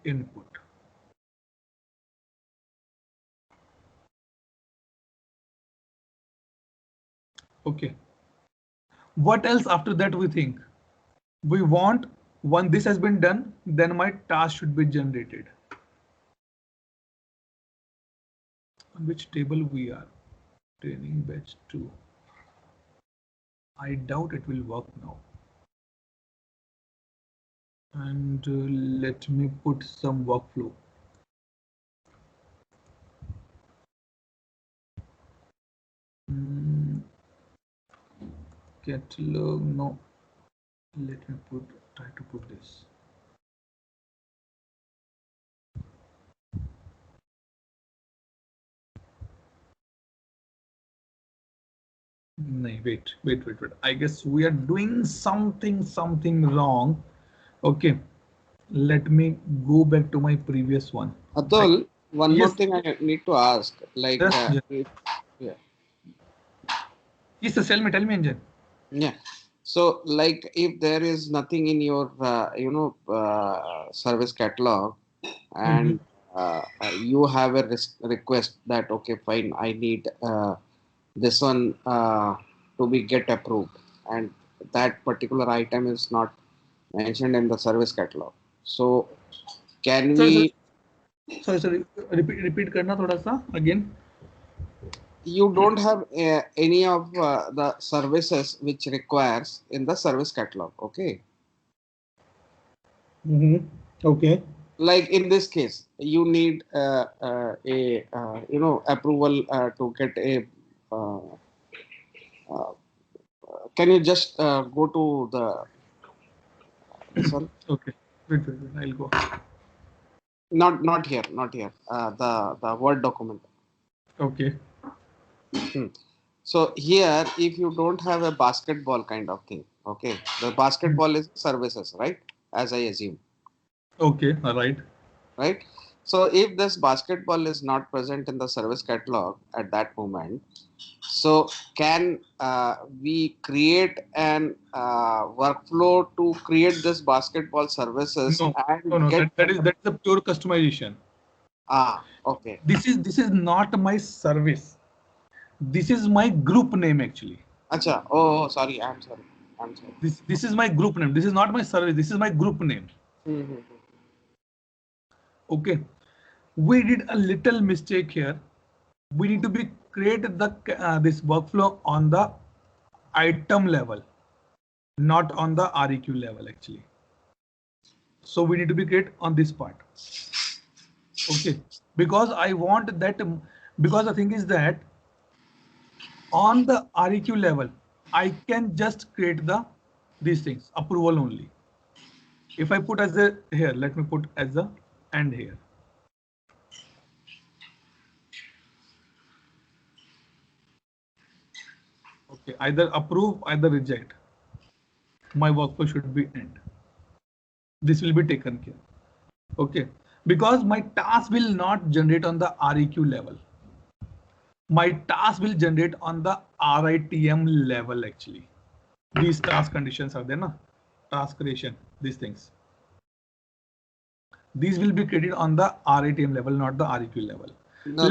input. Okay. What else after that we think? We want when this has been done, then my task should be generated. On which table we are? Training batch 2. I doubt it will work now. And let me put some workflow. Catalog, no. Let me try to put this. No, wait. I guess we are doing something wrong. Okay. Let me go back to my previous one. Atul, one more Yes. thing I need to ask. Like, Yes, yes. yeah. Yes, sir, tell me, Anjan. Yeah. So, like, if there is nothing in your, service catalog, and you have a request that, okay, fine, I need this one to be get approved, and that particular item is not mentioned in the service catalog. So, can we? Sorry. Repeat करना थोड़ा सा again. You don't have any of the services which requires in the service catalog. Okay. Okay. Like in this case, you need approval to get a. Can you just go to the this one? Okay. Wait. I'll go. Not here. The Word document. Okay. So here, if you don't have a basketball kind of thing, okay, the basketball is services, right? As I assume. Okay. All right. Right. So if this basketball is not present in the service catalog at that moment, so can we create an workflow to create this basketball services and No. get That is a pure customization. Okay. This is not my service. This is my group name actually. Acha. Oh, sorry. I'm sorry. This is my group name. This is not my service. This is my group name. Okay. We did a little mistake here. We need to create this workflow on the item level, not on the REQ level actually. So we need to create on this part. Okay. Because I want that, because the thing is that on the REQ level, I can just create these things, approval only. If I put as a here, let me put as a and here. Okay, either approve, either reject. My workflow should be end. This will be taken care. Okay, because my task will not generate on the REQ level. My task will generate on the RITM level actually. These task conditions are there, na? Task creation, these things. These will be created on the RITM level, not the REQ level. No,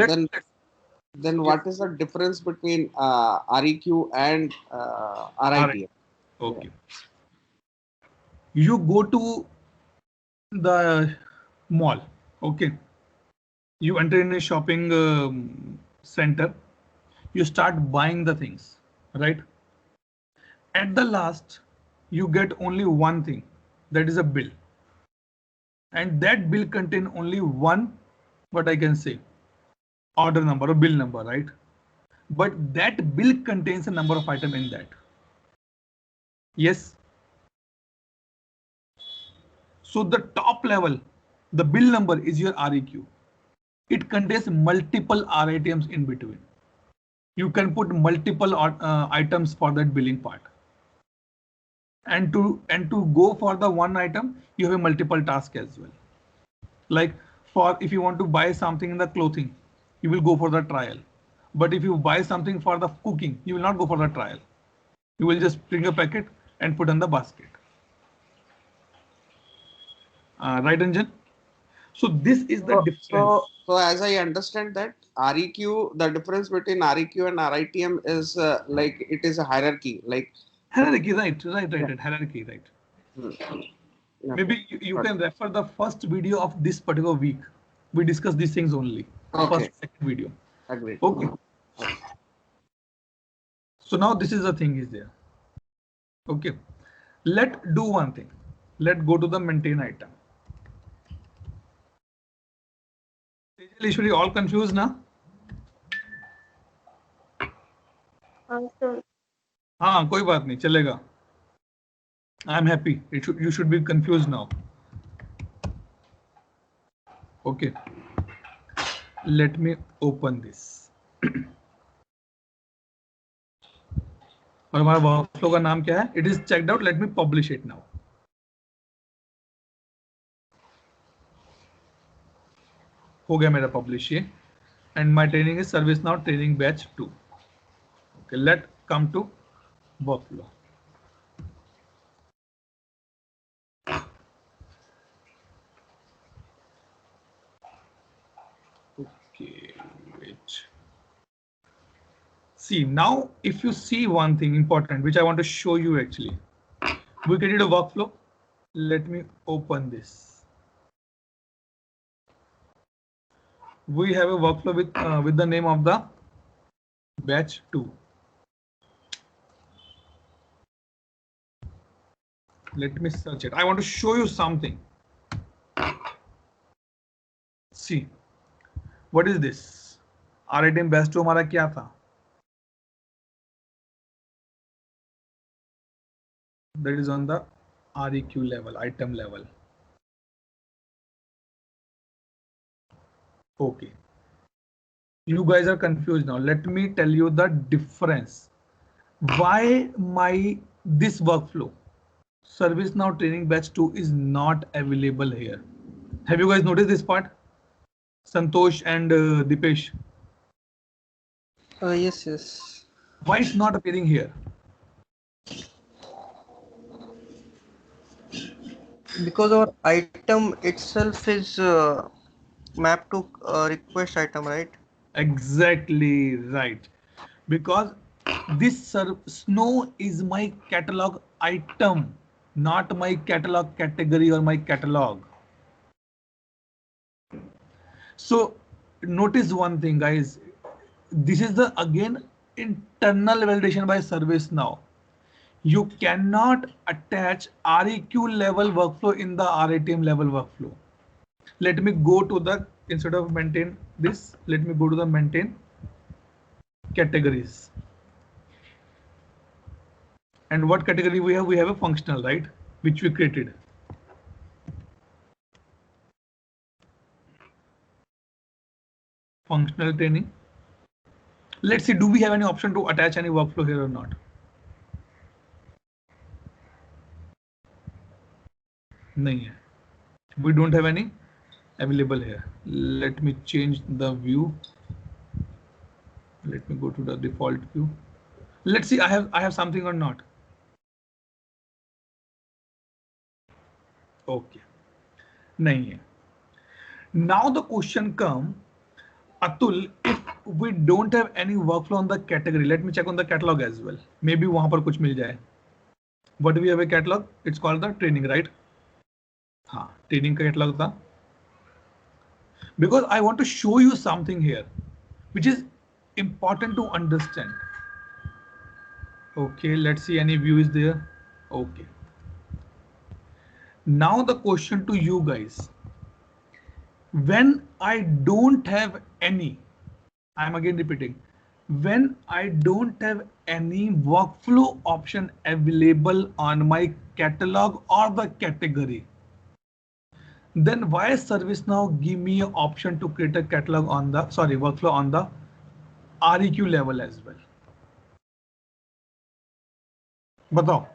then what is the difference between REQ and RITM? Okay. You go to the mall. Okay. You enter in a shopping center. You start buying the things, right? At the last, you get only one thing, that is a bill. And that bill contain only one, what I can say, order number or bill number, right? But that bill contains a number of items in that. Yes. So the top level, the bill number is your REQ. It contains multiple RITMs in between. You can put multiple items for that billing part. And to go for the one item, you have a multiple task as well. Like for if you want to buy something in the clothing, you will go for the trial. But if you buy something for the cooking, you will not go for the trial. You will just bring a packet and put in the basket. Right, Anjan? So this is the difference. So as I understand that REQ, the difference between REQ and RITM is like it is a hierarchy. Like hierarchy, right? Hierarchy, right? Yeah. Maybe you can refer the first video of this particular week. We discuss these things only. Okay. First, second video. Agreed. Okay. So now this is the thing is there. Okay. Let's do one thing. Let's go to the maintain item. Ishwari, all confused now? Sir. हाँ कोई बात नहीं चलेगा. I am happy. You should be confused now. Okay. Let me open this. और हमारा workflow का नाम क्या है? It is checked out. Let me publish it now. हो गया मेरा publish ये. And my training is ServiceNow training batch 2. Okay, let's come to workflow. Okay, wait. See, now if you see one thing important, which I want to show you actually, we created a workflow. Let me open this. We have a workflow with the name of the batch 2. Let me search it. I want to show you something. See, what is this? RITM batch 2 हमारा क्या था? That is on the REQ level, item level. Okay. You guys are confused now. Let me tell you the difference. Why this workflow, ServiceNow training batch 2 is not available here. Have you guys noticed this part? Santosh and Dipesh. Yes. Why it's not appearing here? Because our item itself is mapped to request item, right? Exactly right. Because this snow is my catalog item, not my catalog category or my catalog. So notice one thing, guys. This is the again internal validation by ServiceNow. You cannot attach REQ level workflow in the RITM level workflow. Let me go to the, instead of maintain this, let me go to the maintain categories. And what category we have? We have a functional, right? Which we created. Functional training. Let's see, do we have any option to attach any workflow here or not? नहीं है. We don't have any available here. Let me change the view. Let me go to the default view. Let's see I have something or not. Okay. नहीं है. Now the question come, Atul, if we don't have any workflow on the category, let me check on the catalog as well. Maybe वहां पर कुछ मिल जाए. What do we have a catalog? It's called the training, right? हाँ, training का catalog था. Because I want to show you something here, which is important to understand. Okay, let's see any view is there. Okay. Now the question to you guys. When I don't have any, I'm again repeating, when I don't have any workflow option available on my catalog or the category, then why ServiceNow give me an option to create a catalog on the, workflow on the REQ level as well? Batao.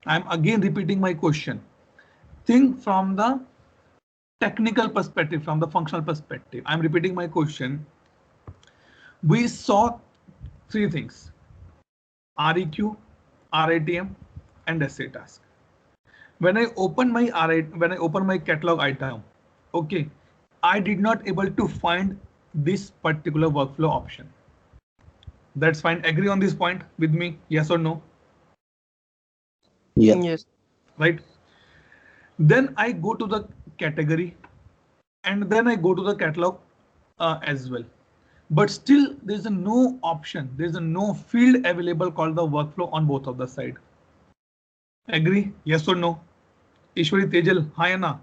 I'm again repeating my question. Think from the technical perspective, from the functional perspective. I'm repeating my question. We saw three things: REQ, RITM, and SA task. When I open my catalog item, okay, I did not able to find this particular workflow option. That's fine. Agree on this point with me? Yes or no? Yeah. Yes. Right. Then I go to the category, and then I go to the catalog as well. But still, there's a no option. There's a no field available called the workflow on both of the side. Agree? Yes or no? Ishwari, Tejal, hi Anna.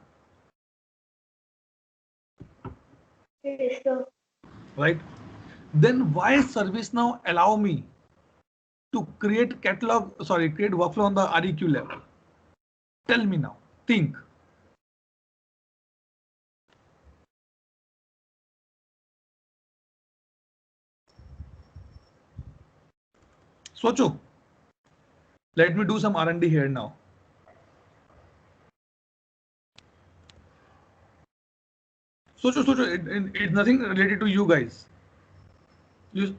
Yes, sir. Right? Then why ServiceNow allow me to create create workflow on the REQ level? Tell me now. Think. Socho. Let me do some R&D here now. Socho, it's nothing related to you guys. You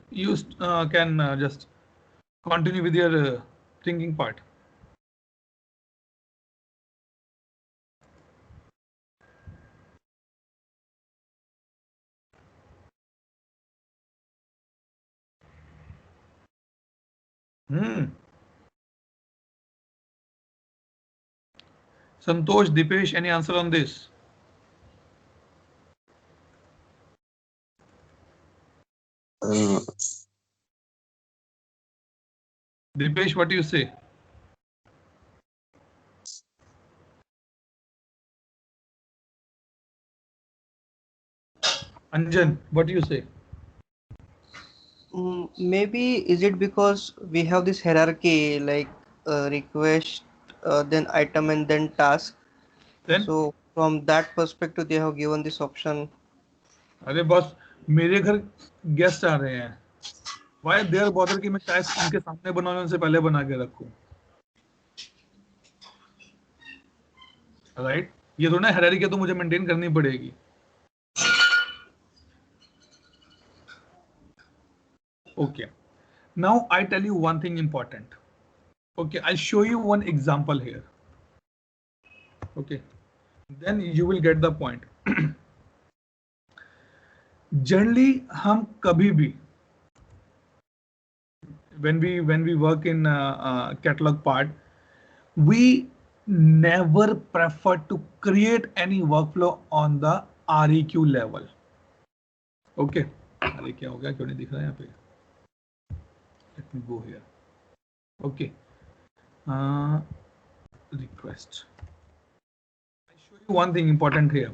can just continue with your thinking part. Santosh, Dipesh, any answer on this? Dipesh, what do you say? Anjan, what do you say? Maybe is it because we have this hierarchy like request, then item, and then task. Then? So from that perspective, they have given this option. अरे boss, मेरे घर guest आ रहे हैं. Why they are bother कि मैं चाय उनके सामने बनाऊं, उनसे पहले बना के रखूं? Right? ये तो ना हायरार्की तो मुझे मेंटेन करनी पड़ेगी. Okay. Now I tell you one thing important. Okay, I'll show you one example here. Okay, then you will get the point. Generally, हम कभी भी when we work in catalog part, we never prefer to create any workflow on the REQ level. Okay, अरे क्या हो गया, क्यों नहीं दिख रहा है यहाँ पे? Let me go here. Okay, request. I show you one thing important here.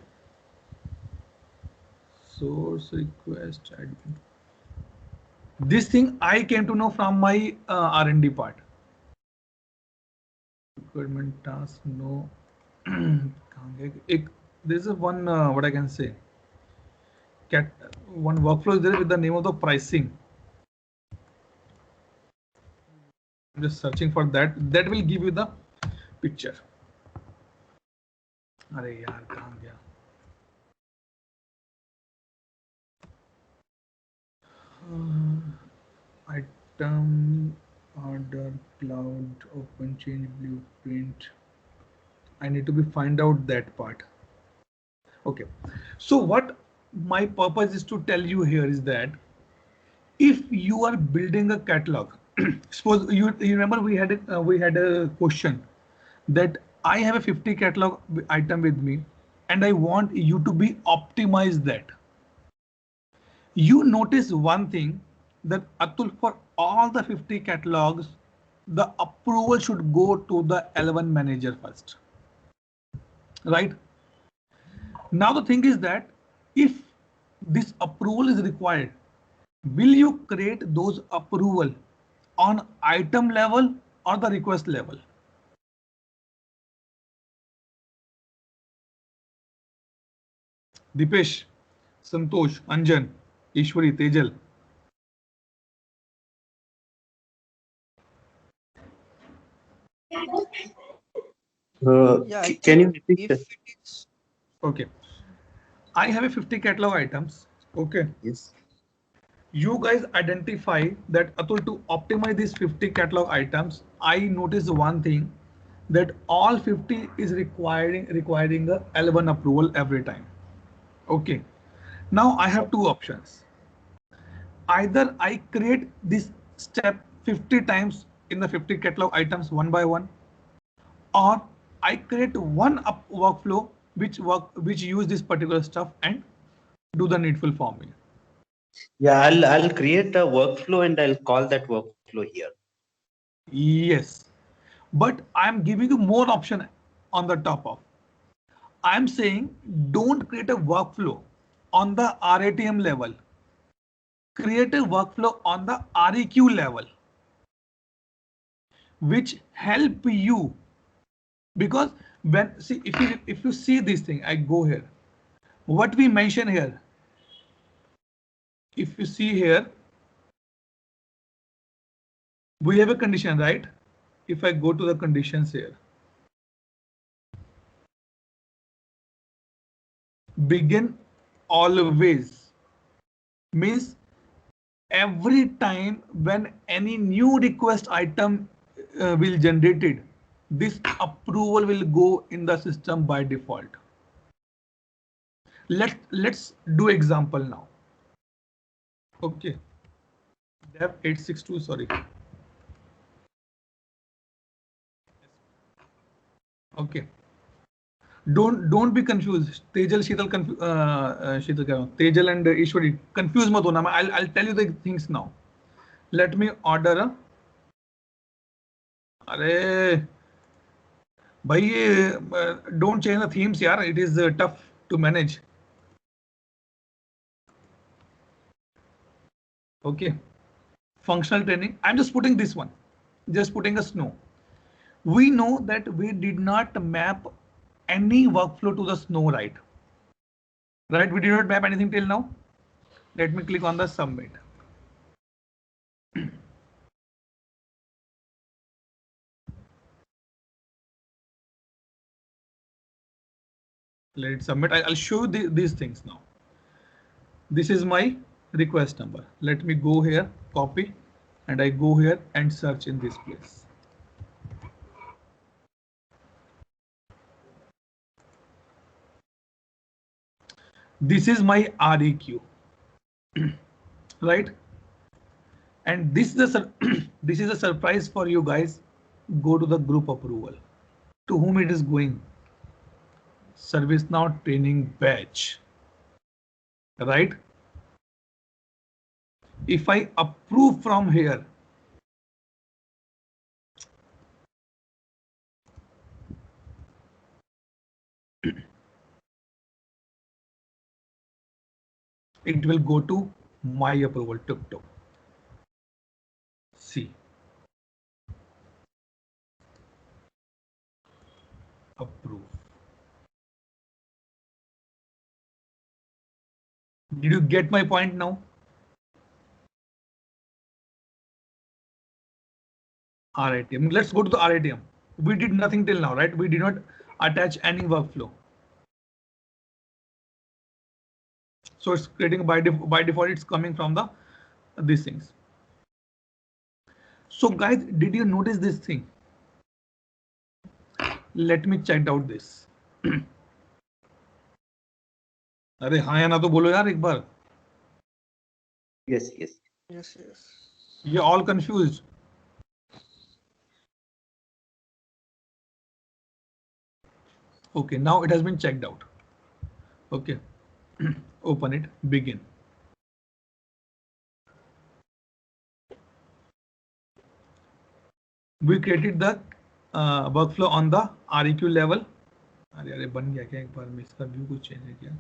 Source request admin. This thing I came to know from my R&D part. Requirement task, no. This is one what I can say. One workflow is there with the name of the pricing. I'm just searching for that. That will give you the picture. अरे यार कहाँ गया? Item, order, cloud, open, change, blueprint. I need to be find out that part. Okay, so what my purpose is to tell you here is that if you are building a catalog, suppose you remember we had a question that I have a 50 catalog item with me and I want you to be optimize that. You notice one thing that Atul, for all the 50 catalogs, the approval should go to the L1 manager first, right? Now the thing is that if this approval is required, will you create those approval on item level or the request level? Dipesh, Santosh, Anjan, Ishwari, Tejal. Yeah, I Can you think repeat if that? it is Okay, I have a 50 catalog items. Okay, Yes. you guys identify that Atul, to optimize these 50 catalog items, I noticed one thing that all 50 is requiring a L1 approval every time. Okay, now I have two options. Either I create this step 50 times in the 50 catalog items one by one, or I create one up workflow which use this particular stuff and do the needful forming. Yeah, I'll create a workflow and I'll call that workflow here. Yes, but I'm giving you more option on the top of. I'm saying don't create a workflow on the RATM level. Create a workflow on the REQ level, which help you, because when see if you see this thing, I go here. What we mention here, if you see here, we have a condition, right? If I go to the conditions here, begin always means every time when any new request item will generated, this approval will go in the system by default. Let's do example now. Okay, dev 862, sorry. Okay, don't be confused. Tejal, Sheetal, Sheetal कह रहा हूँ. Tejal and Ishwari, confuse मत होना. I'll tell you the things now. Let me order a. अरे भाई ये don't change the themes यार. It is tough to manage. Okay, functional training. I'm just putting this one. Just putting a snow. We know that we did not map any workflow to the snow, right? Right, we did not map anything till now. Let me click on the submit. Let it submit. I'll show you these things now. This is my request number. Let me go here, copy, and I go here and search in this place. This is my REQ, right? And this is a this is a surprise for you guys. Go to the group approval. To whom it is going? ServiceNow training batch, right? If I approve from here, it will go to my approval tuk-tuk. See, approve. Did you get my point now? RATM. Let's go to the RATM. We did nothing till now, right? We did not attach any workflow. So it's creating by default, it's coming from these things. So guys, did you notice this thing? Let me check out this. अरे हाँ या ना तो बोलो यार एक बार. Yes, yes. Yes, yes. You're all confused. Okay, now it has been checked out. Okay, open it, begin. We created the workflow on the REQ level. अरे अरे बन गया क्या एक बार में? इसका व्यू कुछ चेंज है क्या?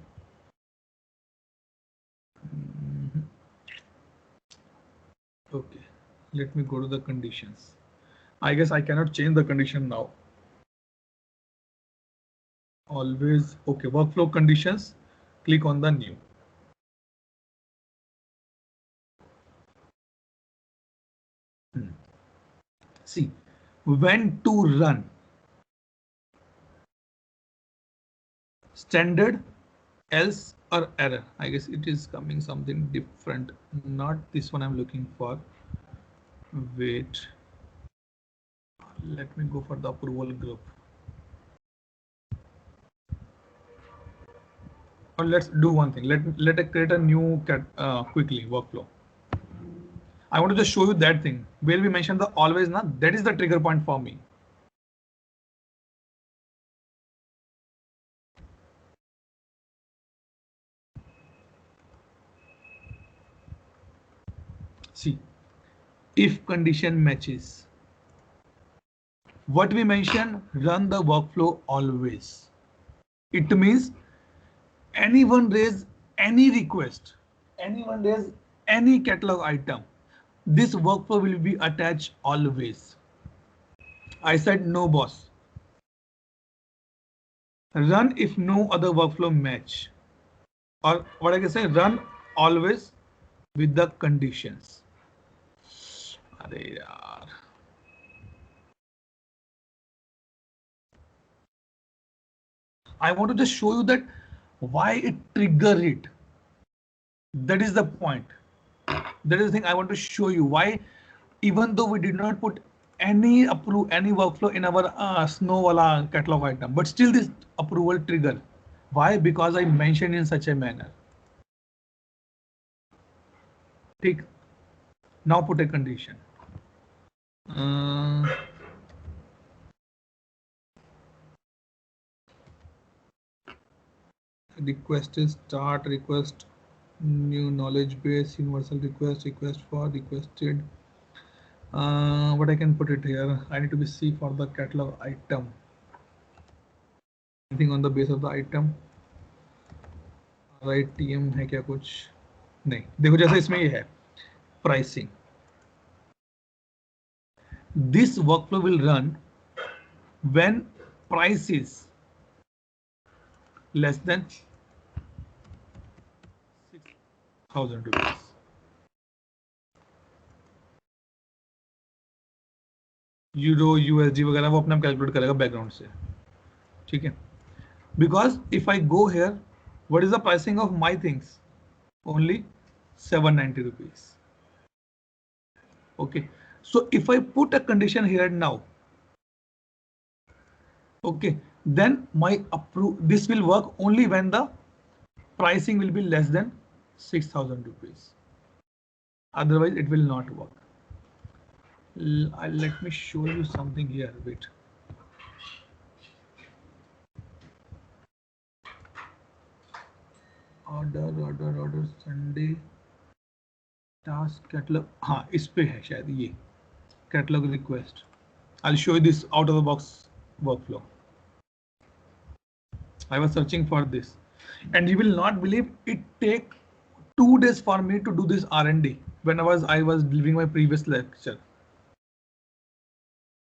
Okay, let me go to the conditions. I guess I cannot change the condition now. Always okay. Workflow conditions. Click on the new. See, when to run. Standard, else, or error. I guess it is coming something different. Not this one I'm looking for. Wait. Let me go for the approval group. Or let's do one thing. Let us create a new quickly workflow. I want to just show you that thing where we mentioned the always na. That is the trigger point for me. See, if condition matches. What we mentioned, run the workflow always. It means anyone raise any request, anyone raise any catalog item, this workflow will be attached always. I said no, boss. Run if no other workflow match. Or what I can say, run always with the conditions. अरे यार. I want to just show you that why it trigger it. That is the point. That is the thing I want to show you why, even though we did not put any workflow in our snow wala catalog item, but still this approval trigger. Why? Because I mentioned in such a manner. Take now put a condition. Request is start, request new knowledge base, universal request, request for requested. What I can put it here, I need to be C for the catalog item. Anything on the base of the item, right? TM है क्या कुछ नहीं. देखो जैसे इसमें ये है pricing. This workflow will run when price is less than 6,000 rupees. Euro USD वगैरह वो अपना कैलकुलेट करेगा बैकग्राउंड से. ठीक है. Because if I go here, what is the pricing of my things? Only 790 rupees. Okay. So if I put a condition here now, okay, then my this will work only when the pricing will be less than 6,000 rupees. Otherwise, it will not work. Let me show you something here. Wait. Order Sunday task catalog. हाँ इस पे है शायद ये catalog request. I'll show you this out of the box workflow. I was searching for this, and you will not believe it take 2 days for me to do this R&D when I was delivering my previous lecture.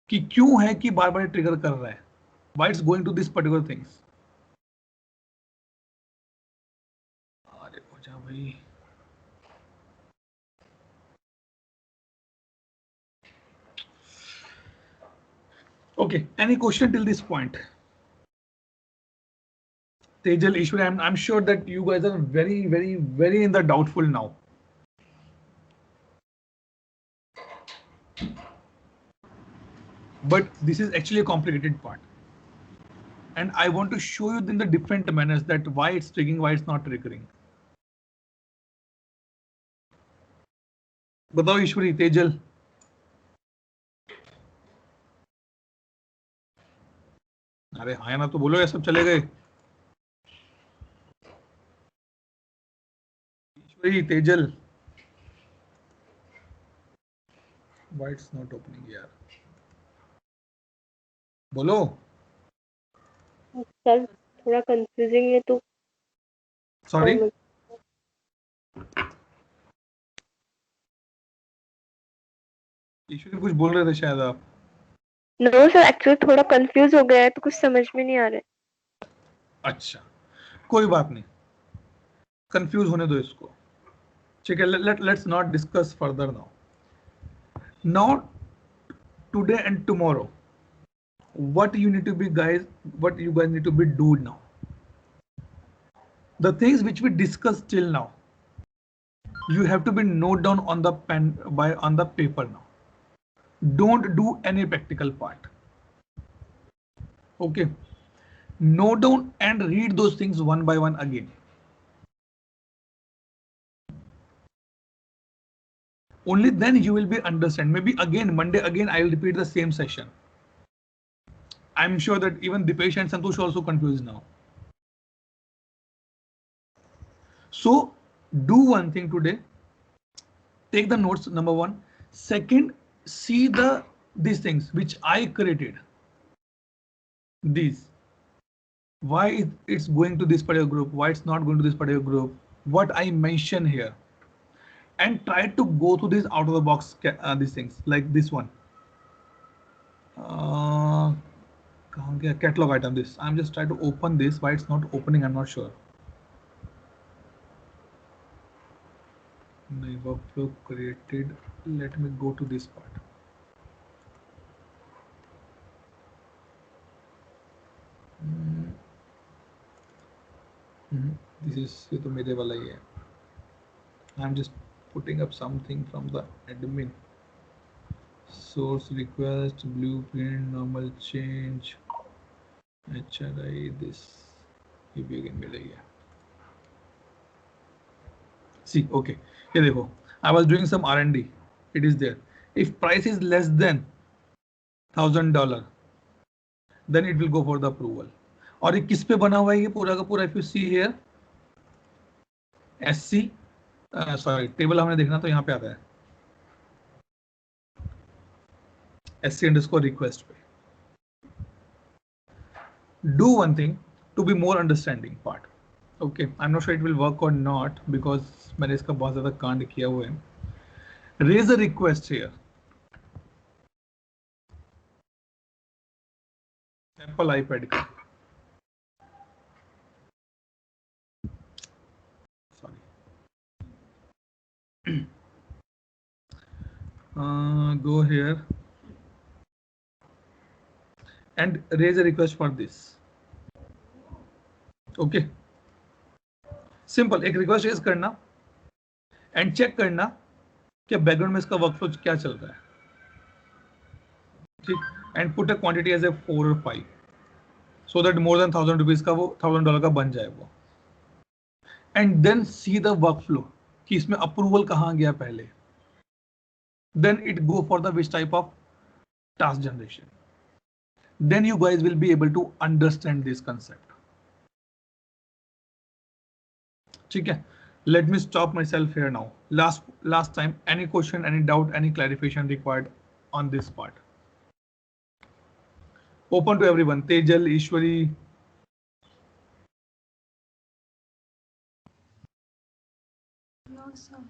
कि क्यों है कि बार बार trigger कर रहा है. Why it's going to this particular things. अरे हो जा भाई. Okay, any question till this point? Tejal, Ishwari, I'm sure that you guys are very, very, very in the doubtful now. But this is actually a complicated part. And I want to show you in the different manners that why it's triggering, why it's not triggering. बताओ ईश्वरी, तेजल. अरे हाँ ना तो बोलो, ये सब चले गए. ईश्वरी, Tejal. Why it's not opening यार? बोलो. सर थोड़ा कंफ्यूजिंग है तो. सॉरी. ईश्वरी कुछ बोल रहे थे शायद आप. नो सर, एक्चुअली थोड़ा कंफ्यूज हो गया है तो कुछ समझ में नहीं आ रहा है. अच्छा, कोई बात नहीं, कंफ्यूज होने दो इसको. ठीक है, let's not discuss further now. Now today and tomorrow, what you need to be guys, what you guys need to be do now. The things which we discussed till now, you have to be note down on the pen on the paper now. Don't do any practical part. Okay, note down and read those things one by one again. Only then you will be understand. Maybe again Monday again I will repeat the same session. I'm sure that even Dipesh and Santosh are also confused now. So do one thing today. Take the notes, number one. Second, see these things which I created. These. Why it's going to this particular group, why it's not going to this particular group, what I mention here. And try to go through this out of the box, these things, like this one. Catalog item, this. I'm just trying to open this. Why it's not opening, I'm not sure. Workflow created. Let me go to this part. This is ये तो मेरे वाला ही है. I'm just putting up something from the admin. Source request, blueprint, normal change, HRI, this. ये भी again मेरा ही है. See, okay. ये देखो. I was doing some R&D. It is there. If price is less than $1,000, then it will go for the approval. और ये किस पे बना हुआ है ये पूरा का पूरा? If you see here, SC, sorry, table हमने देखना तो यहाँ पे आता है SC_request पे. Do one thing to be more understanding part. Okay, I'm not sure it will work or not because मैंने इसका बहुत ज़्यादा कांड किया हुआ है. Raise a request here. Apple iPad का. Sorry. Go here and raise a request for this. Okay. Simple. एक request raise करना and check करना कि बैकग्राउंड में इसका वर्कफ्लो क्या चल रहा है. ठीक. And put a quantity as a 4 or 5 so that more than $1,000 का वो $1,000 का बन जाए वो. And then see the workflow कि इसमें अप्रूवल कहाँ गया पहले. Then it go for the which type of task generation. Then you guys will be able to understand this concept. ठीक है. Let me stop myself here now. Last time, any question, any doubt, any clarification required on this part? Open to everyone. Tejal, Ishwari. No, sir.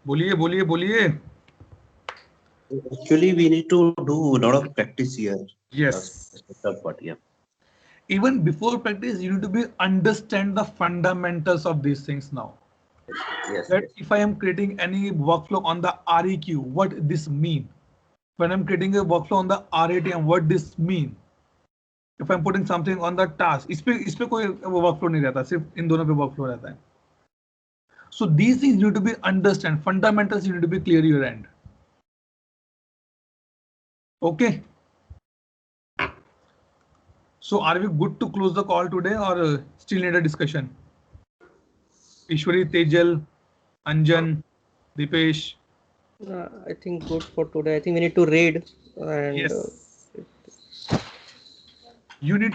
बोलिए बोलिए बोलिए. Actually, we need to do a lot of practice here. Yes. But yeah. even before practice, you need to be understand the fundamentals of these things now. Yes. That if I am creating any workflow on the REQ, what this mean? When I'm creating a workflow on the RATM, what this mean? If I'm putting something on the task, इस पे कोई workflow नहीं रहता, सिर्फ इन दोनों पे workflow रहता है. So these things you need to be understand. Fundamentals you need to be clear your end. Okay. So are we good to close the call today or still need a discussion? Ishwari, Tejal, Anjan, Dipesh. I think good for today. I think we need to read and Yes. You need,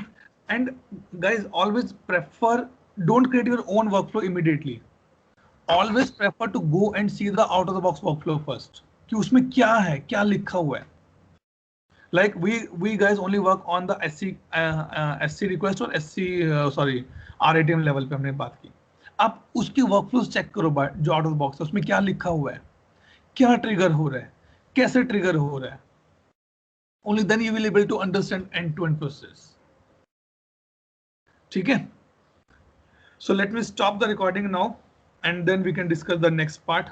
and guys always prefer, don't create your own workflow immediately. Always prefer to go and see the out of the box workflow first. कि उसमें क्या है, क्या लिखा हुआ है. Like we guys only work on the SC request और SC RATM level पे हमने बात की. आप उसके workflows चेक करो जो out of the box है, उसमें क्या लिखा हुआ है, क्या ट्रिगर हो रहा है, कैसे ट्रिगर हो रहा है. Only then you will be able to understand end-to-end process. ठीक है? So let me stop the recording now and then we can discuss the next part.